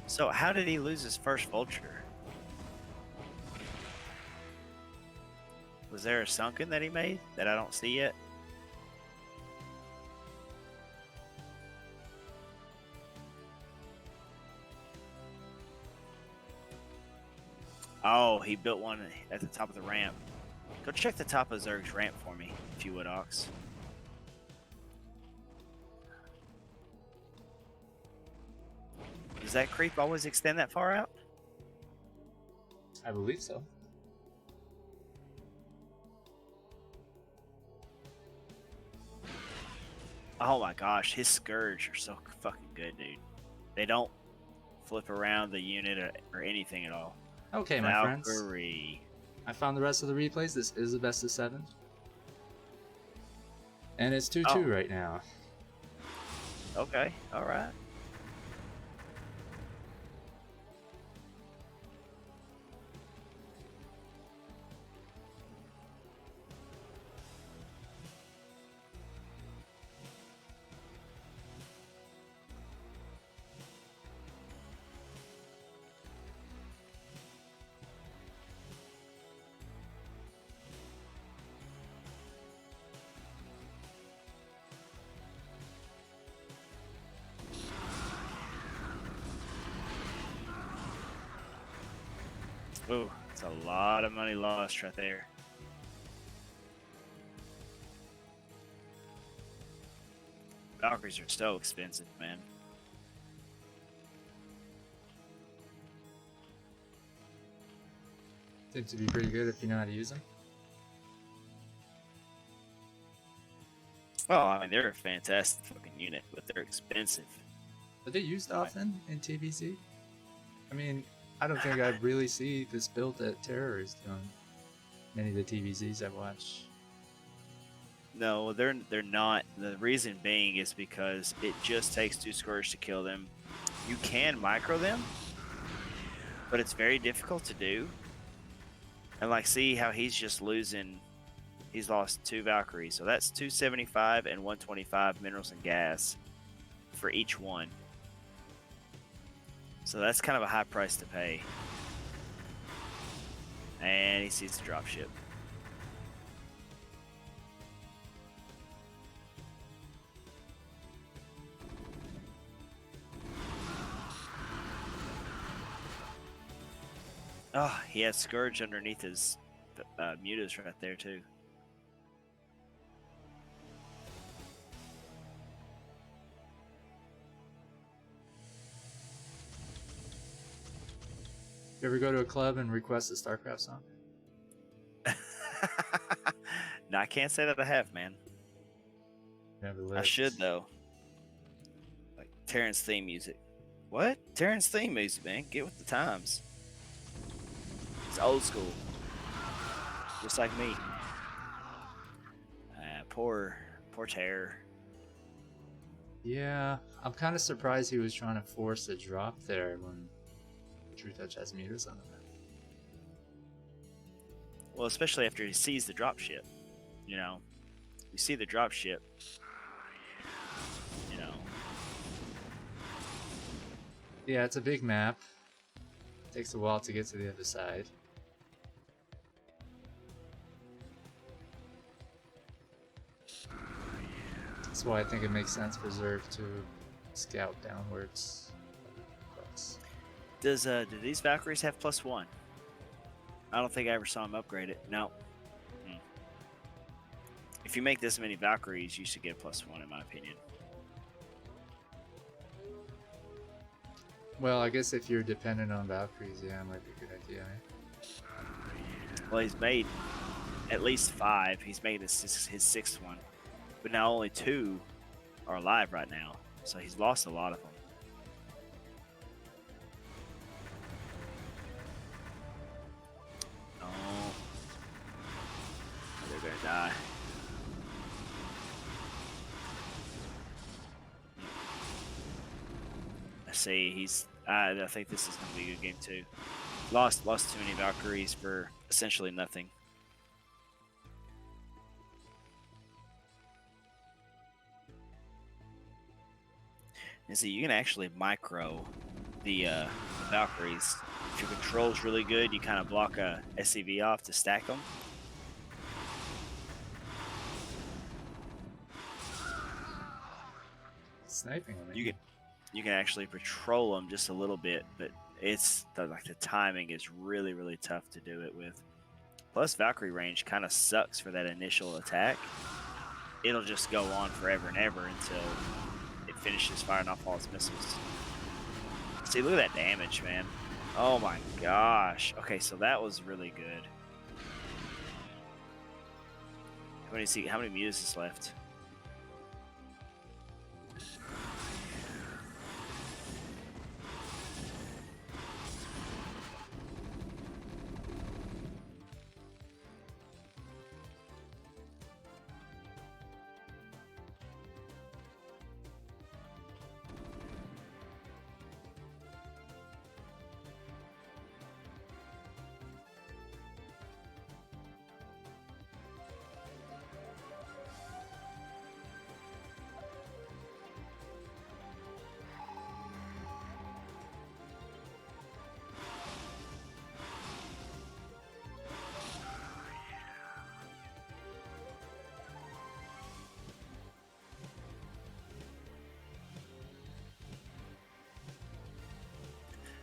[SPEAKER 6] So how did he lose his first vulture? Was there a sunken that he made that I don't see yet? Oh, he built one at the top of the ramp. Go check the top of Zerg's ramp for me, if you would, Ox. Does that creep always extend that far out?
[SPEAKER 1] I believe so.
[SPEAKER 6] Oh my gosh, his Scourge are so fucking good, dude. They don't flip around the unit or anything at all.
[SPEAKER 1] Okay, my friends.
[SPEAKER 6] Valkyrie.
[SPEAKER 1] I found the rest of the replays. This is the best of 7. And it's 2-2 right now.
[SPEAKER 6] Okay, all right. Ooh, it's a lot of money lost right there. Valkyries are so expensive, man.
[SPEAKER 1] Seem to be pretty good if you know how to use them.
[SPEAKER 6] Oh, I mean, they're a fantastic fucking unit, but they're expensive.
[SPEAKER 1] Are they used often in TBC? I mean, I don't think I really see this build that Terror is doing. Many of the TVZs I've watched.
[SPEAKER 6] No, they're not. The reason being is because it just takes 2 Scourge to kill them. You can micro them, but it's very difficult to do. And like, see how he's just losing. He's lost 2 Valkyries, so that's 275 and 125 minerals and gas for each one. So that's kind of a high price to pay. And he sees the dropship. Oh, he has Scourge underneath his mutas right there too.
[SPEAKER 1] You ever go to a club and request a StarCraft song?
[SPEAKER 6] No, I can't say that I have, man.
[SPEAKER 1] Never
[SPEAKER 6] I
[SPEAKER 1] lived.
[SPEAKER 6] should though. Like Terrence theme music. What? Terrence theme music, man. Get with the times. It's old school. Just like me. Poor Terror.
[SPEAKER 1] Yeah, I'm kind of surprised he was trying to force a drop there when Trutacz has mutas on him.
[SPEAKER 6] Well, especially after he sees the dropship. You know, you see the dropship. You know,
[SPEAKER 1] Yeah, it's a big map. Takes a while to get to the other side. That's why I think it makes sense for Zerg to scout downwards.
[SPEAKER 6] do these Valkyries have +1? I don't think I ever saw him upgrade it. No. If you make this many Valkyries, you should get +1 in my opinion.
[SPEAKER 1] Well, I guess if you're dependent on Valkyries, yeah, it might be a good idea.
[SPEAKER 6] Well, he's made at least 5. He's made his 6th one. But now only 2 are alive right now. So he's lost a lot of them. Oh. They're going to die. I see. I think this is going to be a good game too. Lost too many Valkyries for essentially nothing. And see, you can actually micro the Valkyries. If your control's really good, you kind of block a SCV off to stack them.
[SPEAKER 1] Sniping on me.
[SPEAKER 6] You can actually patrol them just a little bit, but it's like the timing is really, really tough to do it with. Plus, Valkyrie range kind of sucks for that initial attack. It'll just go on forever and ever until it finishes firing off all its missiles. See, look at that damage, man. Oh my gosh. Okay, so that was really good. How many mutas is left?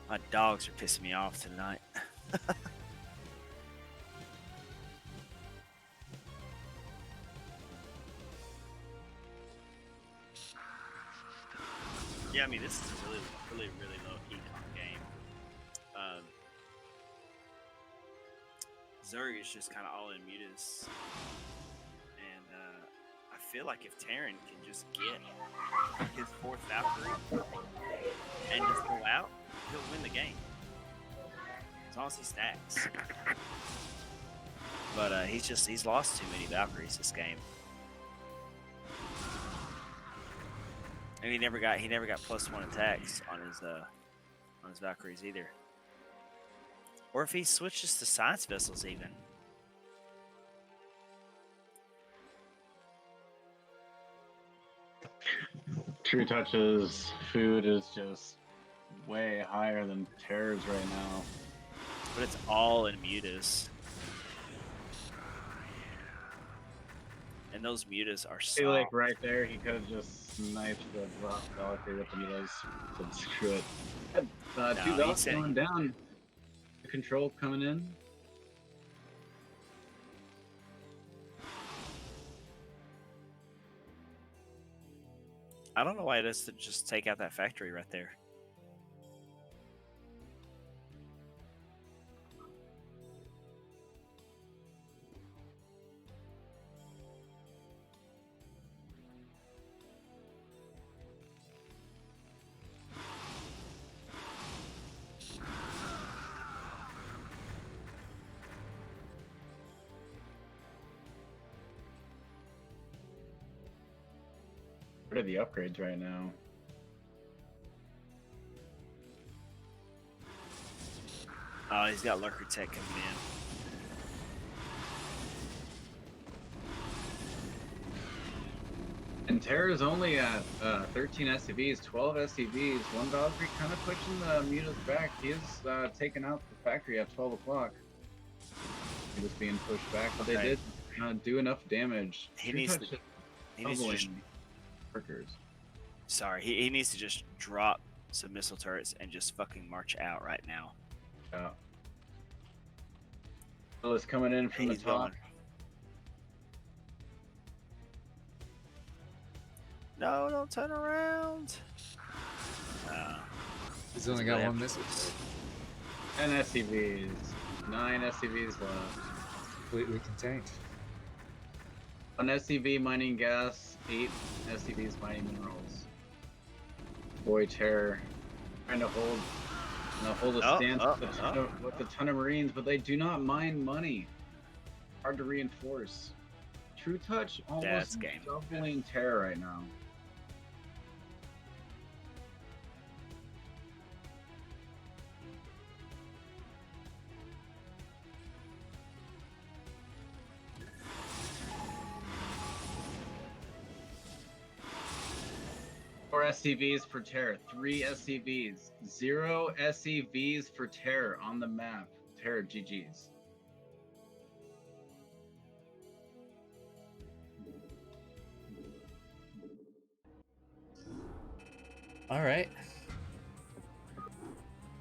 [SPEAKER 6] My dogs are pissing me off tonight. Yeah, I mean, this is a really low econ game. Zerg is just kind of all in mutas. And I feel like if Terran can just get his 4th Valkyrie and just go out, he'll win the game. As long as he stacks. But he's lost too many Valkyries this game. And he never got +1 attacks on his Valkyries either. Or if he switches to science vessels even.
[SPEAKER 2] Trutouch's food is just way higher than Terror's right now.
[SPEAKER 6] But it's all in mutas. And those mutas are
[SPEAKER 2] I
[SPEAKER 6] soft.
[SPEAKER 2] feel like right there he could have just sniped the Valkyrie with the mutas. But screw it.
[SPEAKER 6] No,
[SPEAKER 2] Two
[SPEAKER 6] he
[SPEAKER 2] dogs
[SPEAKER 6] said
[SPEAKER 2] going down. Control coming in.
[SPEAKER 6] I don't know why it is to just take out that factory right there.
[SPEAKER 2] What are the upgrades right now?
[SPEAKER 6] Oh, he's got Lurker Tech coming in.
[SPEAKER 2] And Terra's only at 13 SCVs, 12 SCVs, 1 Valkyrie kind of pushing the mutas back. He is taking out the factory at 12 o'clock. He was being pushed back, but they
[SPEAKER 6] Okay.
[SPEAKER 2] did do enough damage.
[SPEAKER 6] He needs to just
[SPEAKER 2] workers.
[SPEAKER 6] Sorry, he needs to just drop some missile turrets and just fucking march out right now.
[SPEAKER 2] Yeah. Bill is coming in from the
[SPEAKER 6] He's
[SPEAKER 2] top.
[SPEAKER 6] gone. No, don't turn around.
[SPEAKER 1] He's only got one missile.
[SPEAKER 2] 10 SCVs. 9 SCVs left.
[SPEAKER 1] Completely contained.
[SPEAKER 2] 1 SCV mining gas, 8 SCVs mining minerals. Boy, Terror trying to hold a stance with a ton of Marines, but they do not mine money. Hard to reinforce. Trutacz almost doubling Terror right now. Four SCVs for Terror, 3 SCVs, 0 SCVs for Terror on the map. Terror GG's.
[SPEAKER 1] All right.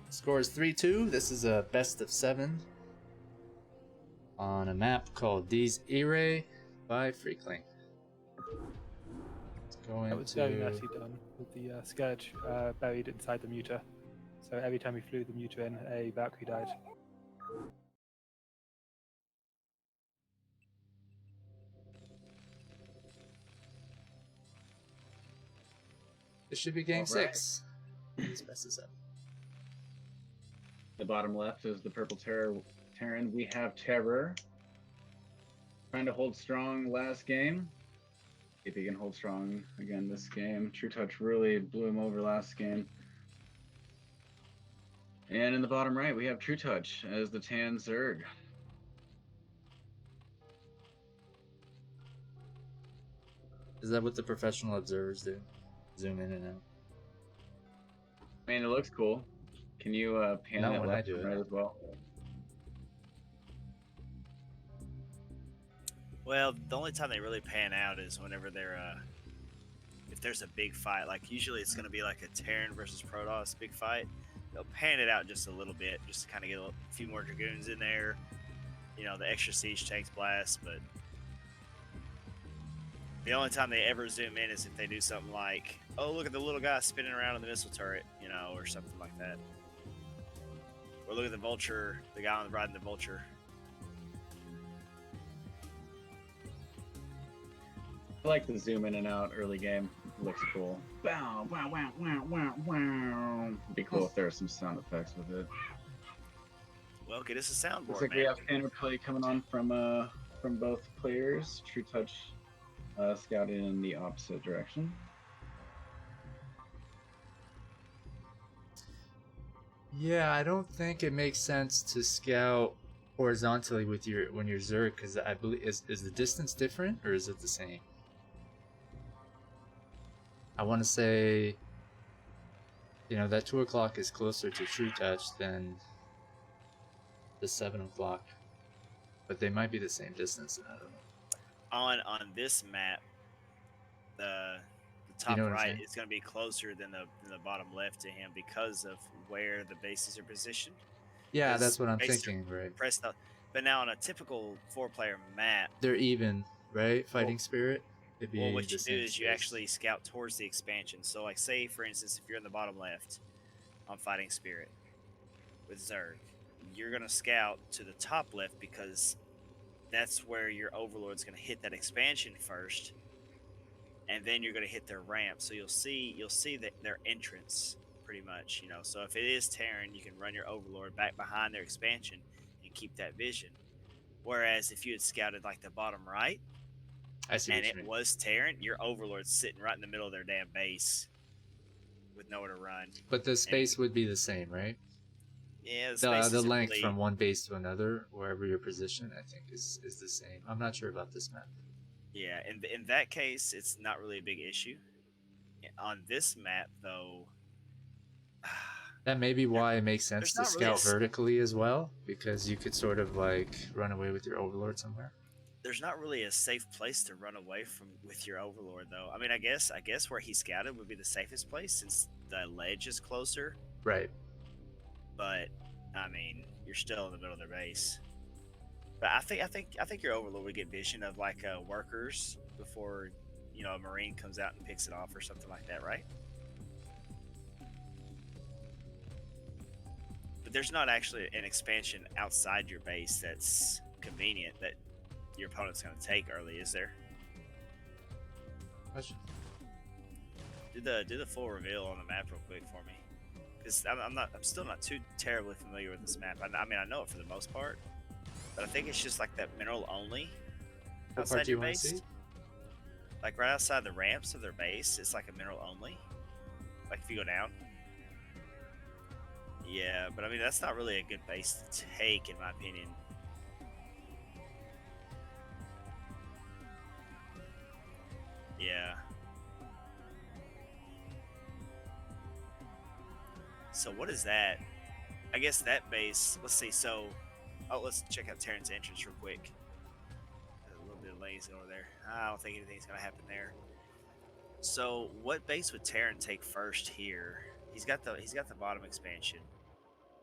[SPEAKER 1] Score is 3-2. This is a best of 7 on a map called These Ire by Freakling.
[SPEAKER 5] That was very nicely done with the Scourge buried inside the muta. So every time we flew the muta in, a Valkyrie died.
[SPEAKER 1] This should be game
[SPEAKER 2] All
[SPEAKER 1] 6. It's best of 7.
[SPEAKER 2] The bottom left is the purple Terran. We have Terror trying to hold strong last game. If he can hold strong again this game. Trutacz really blew him over last game. And in the bottom right, we have Trutacz as the Tan Zerg.
[SPEAKER 1] Is that what the professional observers do? Zoom in and out.
[SPEAKER 2] I mean, it looks cool. Can you pan
[SPEAKER 1] Not
[SPEAKER 2] that
[SPEAKER 1] when I
[SPEAKER 2] left
[SPEAKER 1] do
[SPEAKER 2] and
[SPEAKER 1] it.
[SPEAKER 2] right as well?
[SPEAKER 6] Well, the only time they really pan out is whenever they're if there's a big fight. Like usually it's gonna be like a Terran versus Protoss big fight, they'll pan it out just a little bit, just to kind of get a few more dragoons in there. You know, the extra siege tanks blast, but the only time they ever zoom in is if they do something like, oh, look at the little guy spinning around in the missile turret, you know, or something like that. Or look at the vulture, the guy on the riding the vulture.
[SPEAKER 2] I like the zoom in and out early game. Looks cool. Wow, wow, wow, wow, wow, wow. It'd be cool if there were some sound effects with it.
[SPEAKER 6] Well, get us a soundboard,
[SPEAKER 2] Looks like
[SPEAKER 6] man.
[SPEAKER 2] we have standard play coming on from both players. Trutacz scouting in the opposite direction.
[SPEAKER 1] Yeah, I don't think it makes sense to scout horizontally with when you're Zerg, because I believe is the distance different or is it the same? I want to say, you know, that 2 o'clock is closer to Trutacz than the 7 o'clock, but they might be the same distance. I don't know.
[SPEAKER 6] On this map, the
[SPEAKER 1] You
[SPEAKER 6] top
[SPEAKER 1] know what I'm
[SPEAKER 6] right
[SPEAKER 1] saying?
[SPEAKER 6] is going to be closer than the bottom left to him because of where the bases are positioned.
[SPEAKER 1] Yeah,
[SPEAKER 6] 'Cause
[SPEAKER 1] that's what I'm
[SPEAKER 6] bases are
[SPEAKER 1] thinking, right?
[SPEAKER 6] pressed up. But now on a typical 4-player map,
[SPEAKER 1] They're even, right? Fighting spirit. It'd be
[SPEAKER 6] well, what
[SPEAKER 1] the
[SPEAKER 6] you do
[SPEAKER 1] same
[SPEAKER 6] is you
[SPEAKER 1] space.
[SPEAKER 6] actually scout towards the expansion. So, like, say for instance, if you're in the bottom left on Fighting Spirit with Zerg, you're gonna scout to the top left because that's where your Overlord's gonna hit that expansion first, and then you're gonna hit their ramp. So you'll see that their entrance pretty much. You know, so if it is Terran, you can run your Overlord back behind their expansion and keep that vision. Whereas if you had scouted like the bottom right,
[SPEAKER 1] I see
[SPEAKER 6] and
[SPEAKER 1] what
[SPEAKER 6] it
[SPEAKER 1] you mean.
[SPEAKER 6] was Terran, your Overlord's sitting right in the middle of their damn base with nowhere to run.
[SPEAKER 1] But the space would be the same, right?
[SPEAKER 6] Yeah, the
[SPEAKER 1] The
[SPEAKER 6] space
[SPEAKER 1] the
[SPEAKER 6] isn't
[SPEAKER 1] length
[SPEAKER 6] really,
[SPEAKER 1] from one base to another, wherever you're positioned, I think is the same. I'm not sure about this map.
[SPEAKER 6] yeah. In that case, it's not really a big issue. On this map, though,
[SPEAKER 1] That may be why it makes sense
[SPEAKER 6] there's
[SPEAKER 1] to
[SPEAKER 6] not really
[SPEAKER 1] scout vertically as well, because you could sort of like run away with your overlord somewhere.
[SPEAKER 6] there's not really a safe place to run away from with your Overlord, though. I mean, I guess where he scouted would be the safest place since the ledge is closer.
[SPEAKER 1] Right.
[SPEAKER 6] But I mean, you're still in the middle of their base. But I think your Overlord would get vision of like workers before, you know, a Marine comes out and picks it off or something like that, right? But there's not actually an expansion outside your base that's convenient that your opponent's going to take early, is there?
[SPEAKER 1] Question.
[SPEAKER 6] Do the full reveal on the map real quick for me, because I'm still not too terribly familiar with this map. I mean, I know it for the most part, but I think it's just like that mineral only
[SPEAKER 1] What
[SPEAKER 6] outside
[SPEAKER 1] part do
[SPEAKER 6] your
[SPEAKER 1] you want to
[SPEAKER 6] base.
[SPEAKER 1] see?
[SPEAKER 6] Like right outside the ramps of their base, it's like a mineral only. Like if you go down. Yeah, but I mean that's not really a good base to take, in my opinion. Yeah. So what is that? I guess that base. Let's see. So, let's check out Terran's entrance real quick. A little bit of lazy over there. I don't think anything's gonna happen there. So, what base would Terran take first here? He's got the bottom expansion.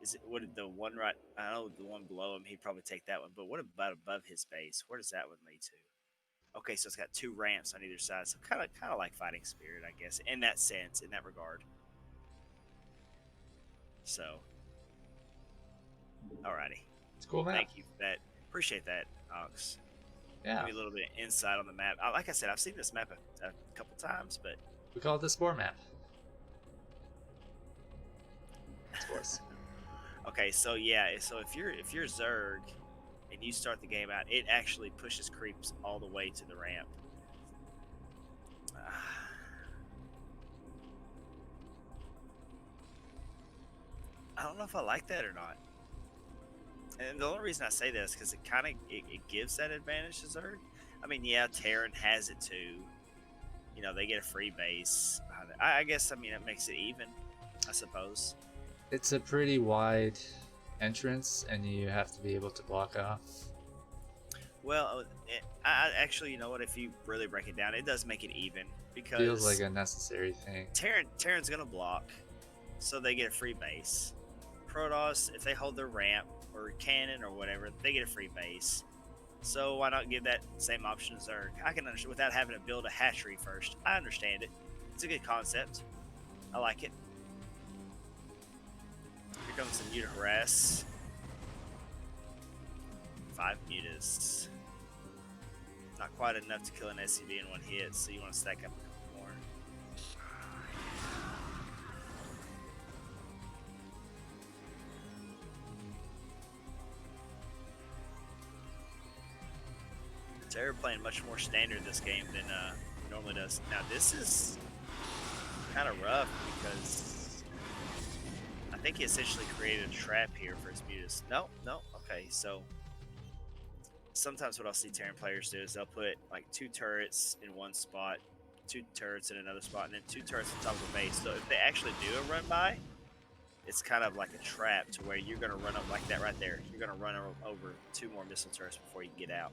[SPEAKER 6] Is it the one right? I know the one below him. He'd probably take that one. But what about above his base? Where does that one lead to? Okay, so it's got 2 ramps on either side. So kind of like Fighting Spirit, I guess, in that sense, in that regard. So, alrighty.
[SPEAKER 1] It's a cool map.
[SPEAKER 6] Thank you for that. Appreciate that, Ox.
[SPEAKER 1] Yeah.
[SPEAKER 6] Give me a little bit of insight on the map. Like I said, I've seen this map a couple times, but
[SPEAKER 1] We call it the spore map. Spores.
[SPEAKER 6] okay. So yeah, so if you're Zerg and you start the game out, it actually pushes creeps all the way to the ramp. I don't know if I like that or not. And the only reason I say that is because it gives that advantage to Zerg. I mean, yeah, Terran has it too. You know, they get a free base. I guess, I mean, it makes it even, I suppose.
[SPEAKER 1] It's a pretty wide entrance, and you have to be able to block off.
[SPEAKER 6] Well, I actually, you know what? If you really break it down, it does make it even
[SPEAKER 1] Feels
[SPEAKER 6] because
[SPEAKER 1] like a necessary thing.
[SPEAKER 6] Terran's gonna block, so they get a free base. Protoss, if they hold their ramp or cannon or whatever, they get a free base. So why not give that same option to Zerg? I can understand without having to build a hatchery first. I understand it. It's a good concept. I like it. Here comes the Muta Harass. 5 Mutas. Not quite enough to kill an SCV in one hit, so you want to stack up a couple more. Terror playing much more standard this game than he normally does. Now this is kind of rough because I think he essentially created a trap here for his mutas. No, okay, so sometimes what I'll see Terran players do is they'll put like 2 turrets in one spot, 2 turrets in another spot, and then 2 turrets on top of the base. So if they actually do a run by, it's kind of like a trap to where you're gonna run up like that right there. You're gonna run over 2 more missile turrets before you can get out.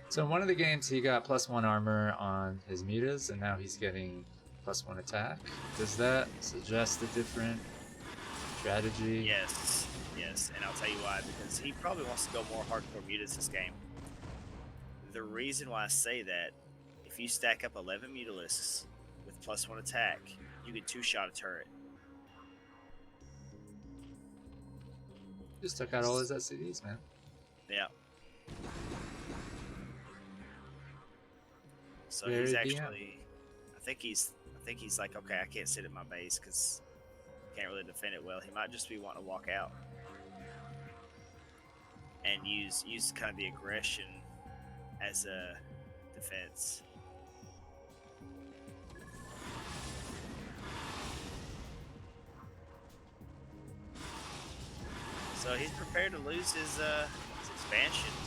[SPEAKER 1] So in one of the games, he got +1 armor on his mutas, and now he's getting +1 attack. Does that suggest a different strategy?
[SPEAKER 6] Yes, and I'll tell you why. Because he probably wants to go more hardcore mutas this game. The reason why I say that, if you stack up 11 mutalisks with +1 attack, you can 2-shot a turret.
[SPEAKER 1] Just took out all his SCVs, man.
[SPEAKER 6] Yeah. So
[SPEAKER 1] Very
[SPEAKER 6] he's
[SPEAKER 1] DM.
[SPEAKER 6] actually, I think he's like, okay, I can't sit at my base because can't really defend it well. He might just be wanting to walk out and use kind of the aggression as a defense. So he's prepared to lose his expansion to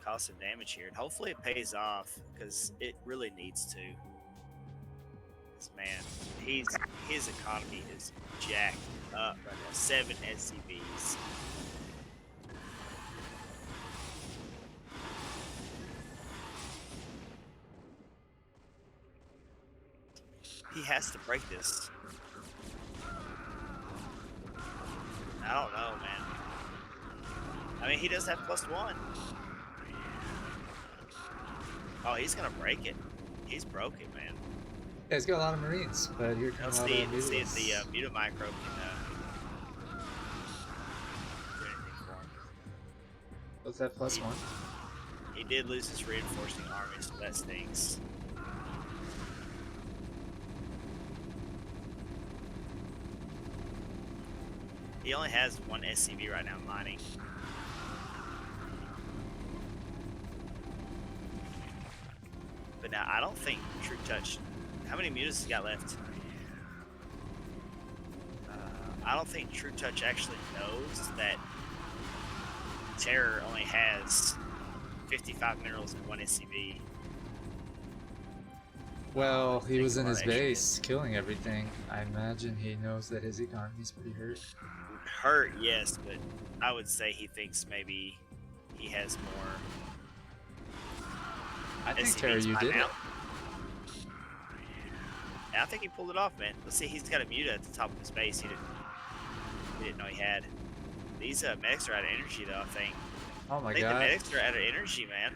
[SPEAKER 6] cause some damage here, and hopefully it pays off because it really needs to. This man, his economy is jacked up right now. 7 SCVs. He has to break this. I don't know, man. I mean, he does have +1. Oh, he's gonna break it. He's broken, man.
[SPEAKER 1] Yeah, he's got a lot of Marines, but here
[SPEAKER 6] Let's
[SPEAKER 1] comes all
[SPEAKER 6] see,
[SPEAKER 1] the
[SPEAKER 6] let's see if
[SPEAKER 1] mutas.
[SPEAKER 6] the Muta Micro can do anything for him.
[SPEAKER 1] What's that +1?
[SPEAKER 6] He did lose his reinforcing army, so that stinks. He only has 1 SCV right now mining. But now I don't think Trutacz. How many mutas has he got left? I don't think Trutacz actually knows that Terror only has 55 minerals and 1 SCV.
[SPEAKER 1] Well, he
[SPEAKER 6] Take
[SPEAKER 1] was in
[SPEAKER 6] a lot
[SPEAKER 1] his
[SPEAKER 6] of extra
[SPEAKER 1] base, killing everything. I imagine he knows that his economy's pretty hurt.
[SPEAKER 6] Hurt, yes, but I would say he thinks maybe he has more.
[SPEAKER 1] I think
[SPEAKER 6] SCVs
[SPEAKER 1] Terroru
[SPEAKER 6] by
[SPEAKER 1] did
[SPEAKER 6] now.
[SPEAKER 1] it.
[SPEAKER 6] And I think he pulled it off, man. Let's see, he's got a Muta at the top of his base. He didn't know he had. These medics are out of energy, though, I think.
[SPEAKER 1] Oh my
[SPEAKER 6] I think
[SPEAKER 1] god.
[SPEAKER 6] the medics are out of energy, man.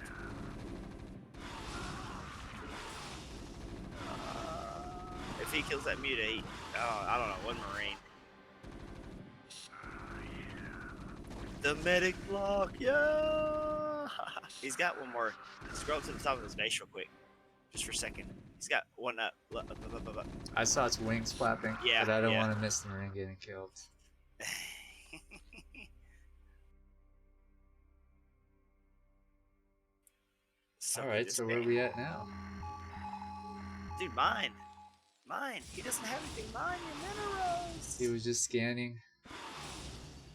[SPEAKER 6] If he kills that Muta, I don't know, one Marine. The medic block, yeah! He's got one more. Scroll to the top of his base real quick. Just for a second. He's got one up.
[SPEAKER 1] I saw its wings flapping,
[SPEAKER 6] Yeah,
[SPEAKER 1] but I don't
[SPEAKER 6] yeah.
[SPEAKER 1] want to miss the Marine getting killed.
[SPEAKER 6] So
[SPEAKER 1] Alright,
[SPEAKER 6] this
[SPEAKER 1] so where are
[SPEAKER 6] man-
[SPEAKER 1] we at now?
[SPEAKER 6] Dude, mine. He doesn't have anything. Mine your minerals.
[SPEAKER 1] He was just scanning.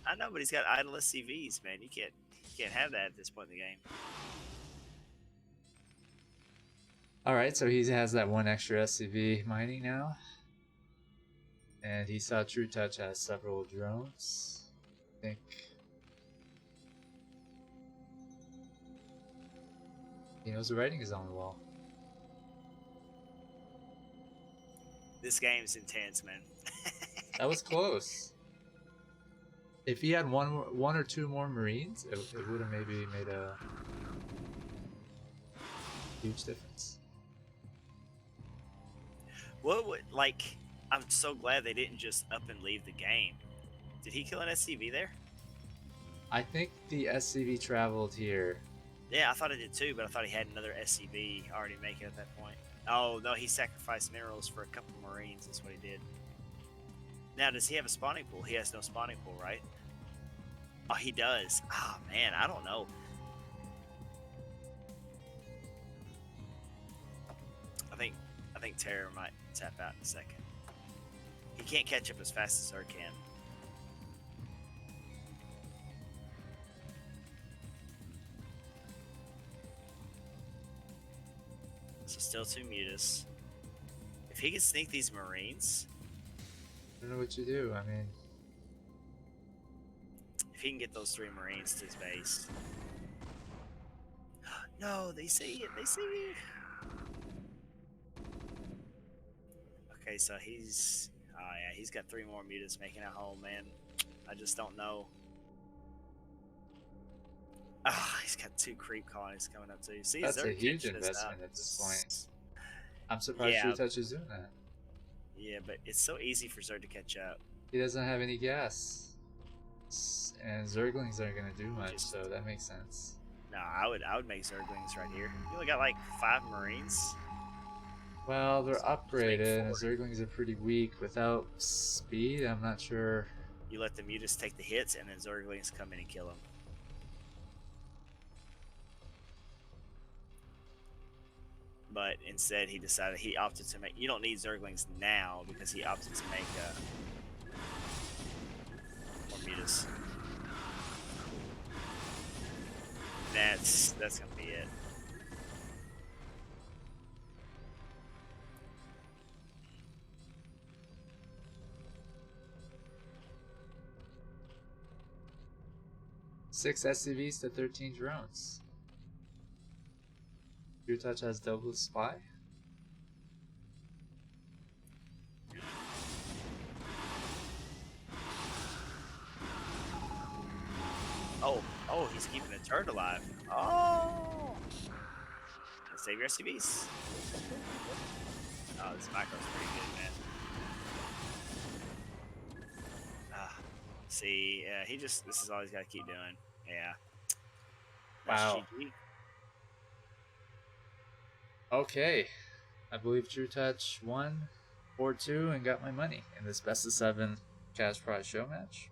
[SPEAKER 6] I know, but he's got idle SCVs, man. You can't have that at this point in the game.
[SPEAKER 1] Alright, so he has that 1 extra SCV mining now. And he saw Trutacz has several drones. I think he knows the writing is on the wall.
[SPEAKER 6] This game's intense, man.
[SPEAKER 1] That was close. If he had one or two more Marines, it would have maybe made a huge difference.
[SPEAKER 6] What would like? I'm so glad they didn't just up and leave the game. Did he kill an SCV there?
[SPEAKER 1] I think the SCV traveled here.
[SPEAKER 6] Yeah, I thought it did too, but I thought he had another SCV already making at that point. Oh no, he sacrificed minerals for a couple of Marines. That's what he did. Now, does he have a spawning pool? He has no spawning pool, right? Oh, he does. Oh man, I don't know. I think Terror might tap out in a second. He can't catch up as fast as Zerg can. So still 2 mutas. If he can sneak these Marines,
[SPEAKER 1] I don't know what you do. I mean,
[SPEAKER 6] if he can get those 3 Marines to his base. No, they see it. They see it. Okay, so he's... Oh, yeah, he's got 3 more mutas making a hole, man. I just don't know. Ah, he's got 2 creep colonies coming up, too. See,
[SPEAKER 1] that's a
[SPEAKER 6] Zerg
[SPEAKER 1] huge
[SPEAKER 6] catching us
[SPEAKER 1] investment
[SPEAKER 6] up.
[SPEAKER 1] at this point. I'm surprised
[SPEAKER 6] Yeah.
[SPEAKER 1] Trutacz is doing that.
[SPEAKER 6] Yeah, but it's so easy for Zerg to catch up.
[SPEAKER 1] He doesn't have any gas. And Zerglings aren't going to do much,
[SPEAKER 6] Just-
[SPEAKER 1] so that makes sense.
[SPEAKER 6] No, I would make Zerglings right here. You only got like 5 Marines.
[SPEAKER 1] Well, they're
[SPEAKER 6] Just make
[SPEAKER 1] upgraded, and
[SPEAKER 6] 4.
[SPEAKER 1] Zerglings are pretty weak without speed. I'm not sure.
[SPEAKER 6] You let the mutas take the hits, and then Zerglings come in and kill them. But instead, he opted to make. You don't need Zerglings now because he opted to make more mutas. That's gonna be it.
[SPEAKER 1] Six SCVs to 13 drones. Trutacz has double spy.
[SPEAKER 6] Oh, he's keeping a turret alive. Oh, save your SCVs. Oh, this macro's pretty good, man. See, yeah, this is all he's got to keep doing. Yeah. That's
[SPEAKER 1] Wow.
[SPEAKER 6] GG.
[SPEAKER 1] Okay. I believe Trutacz won 4-2 and got my money in this best of 7 cash prize show match.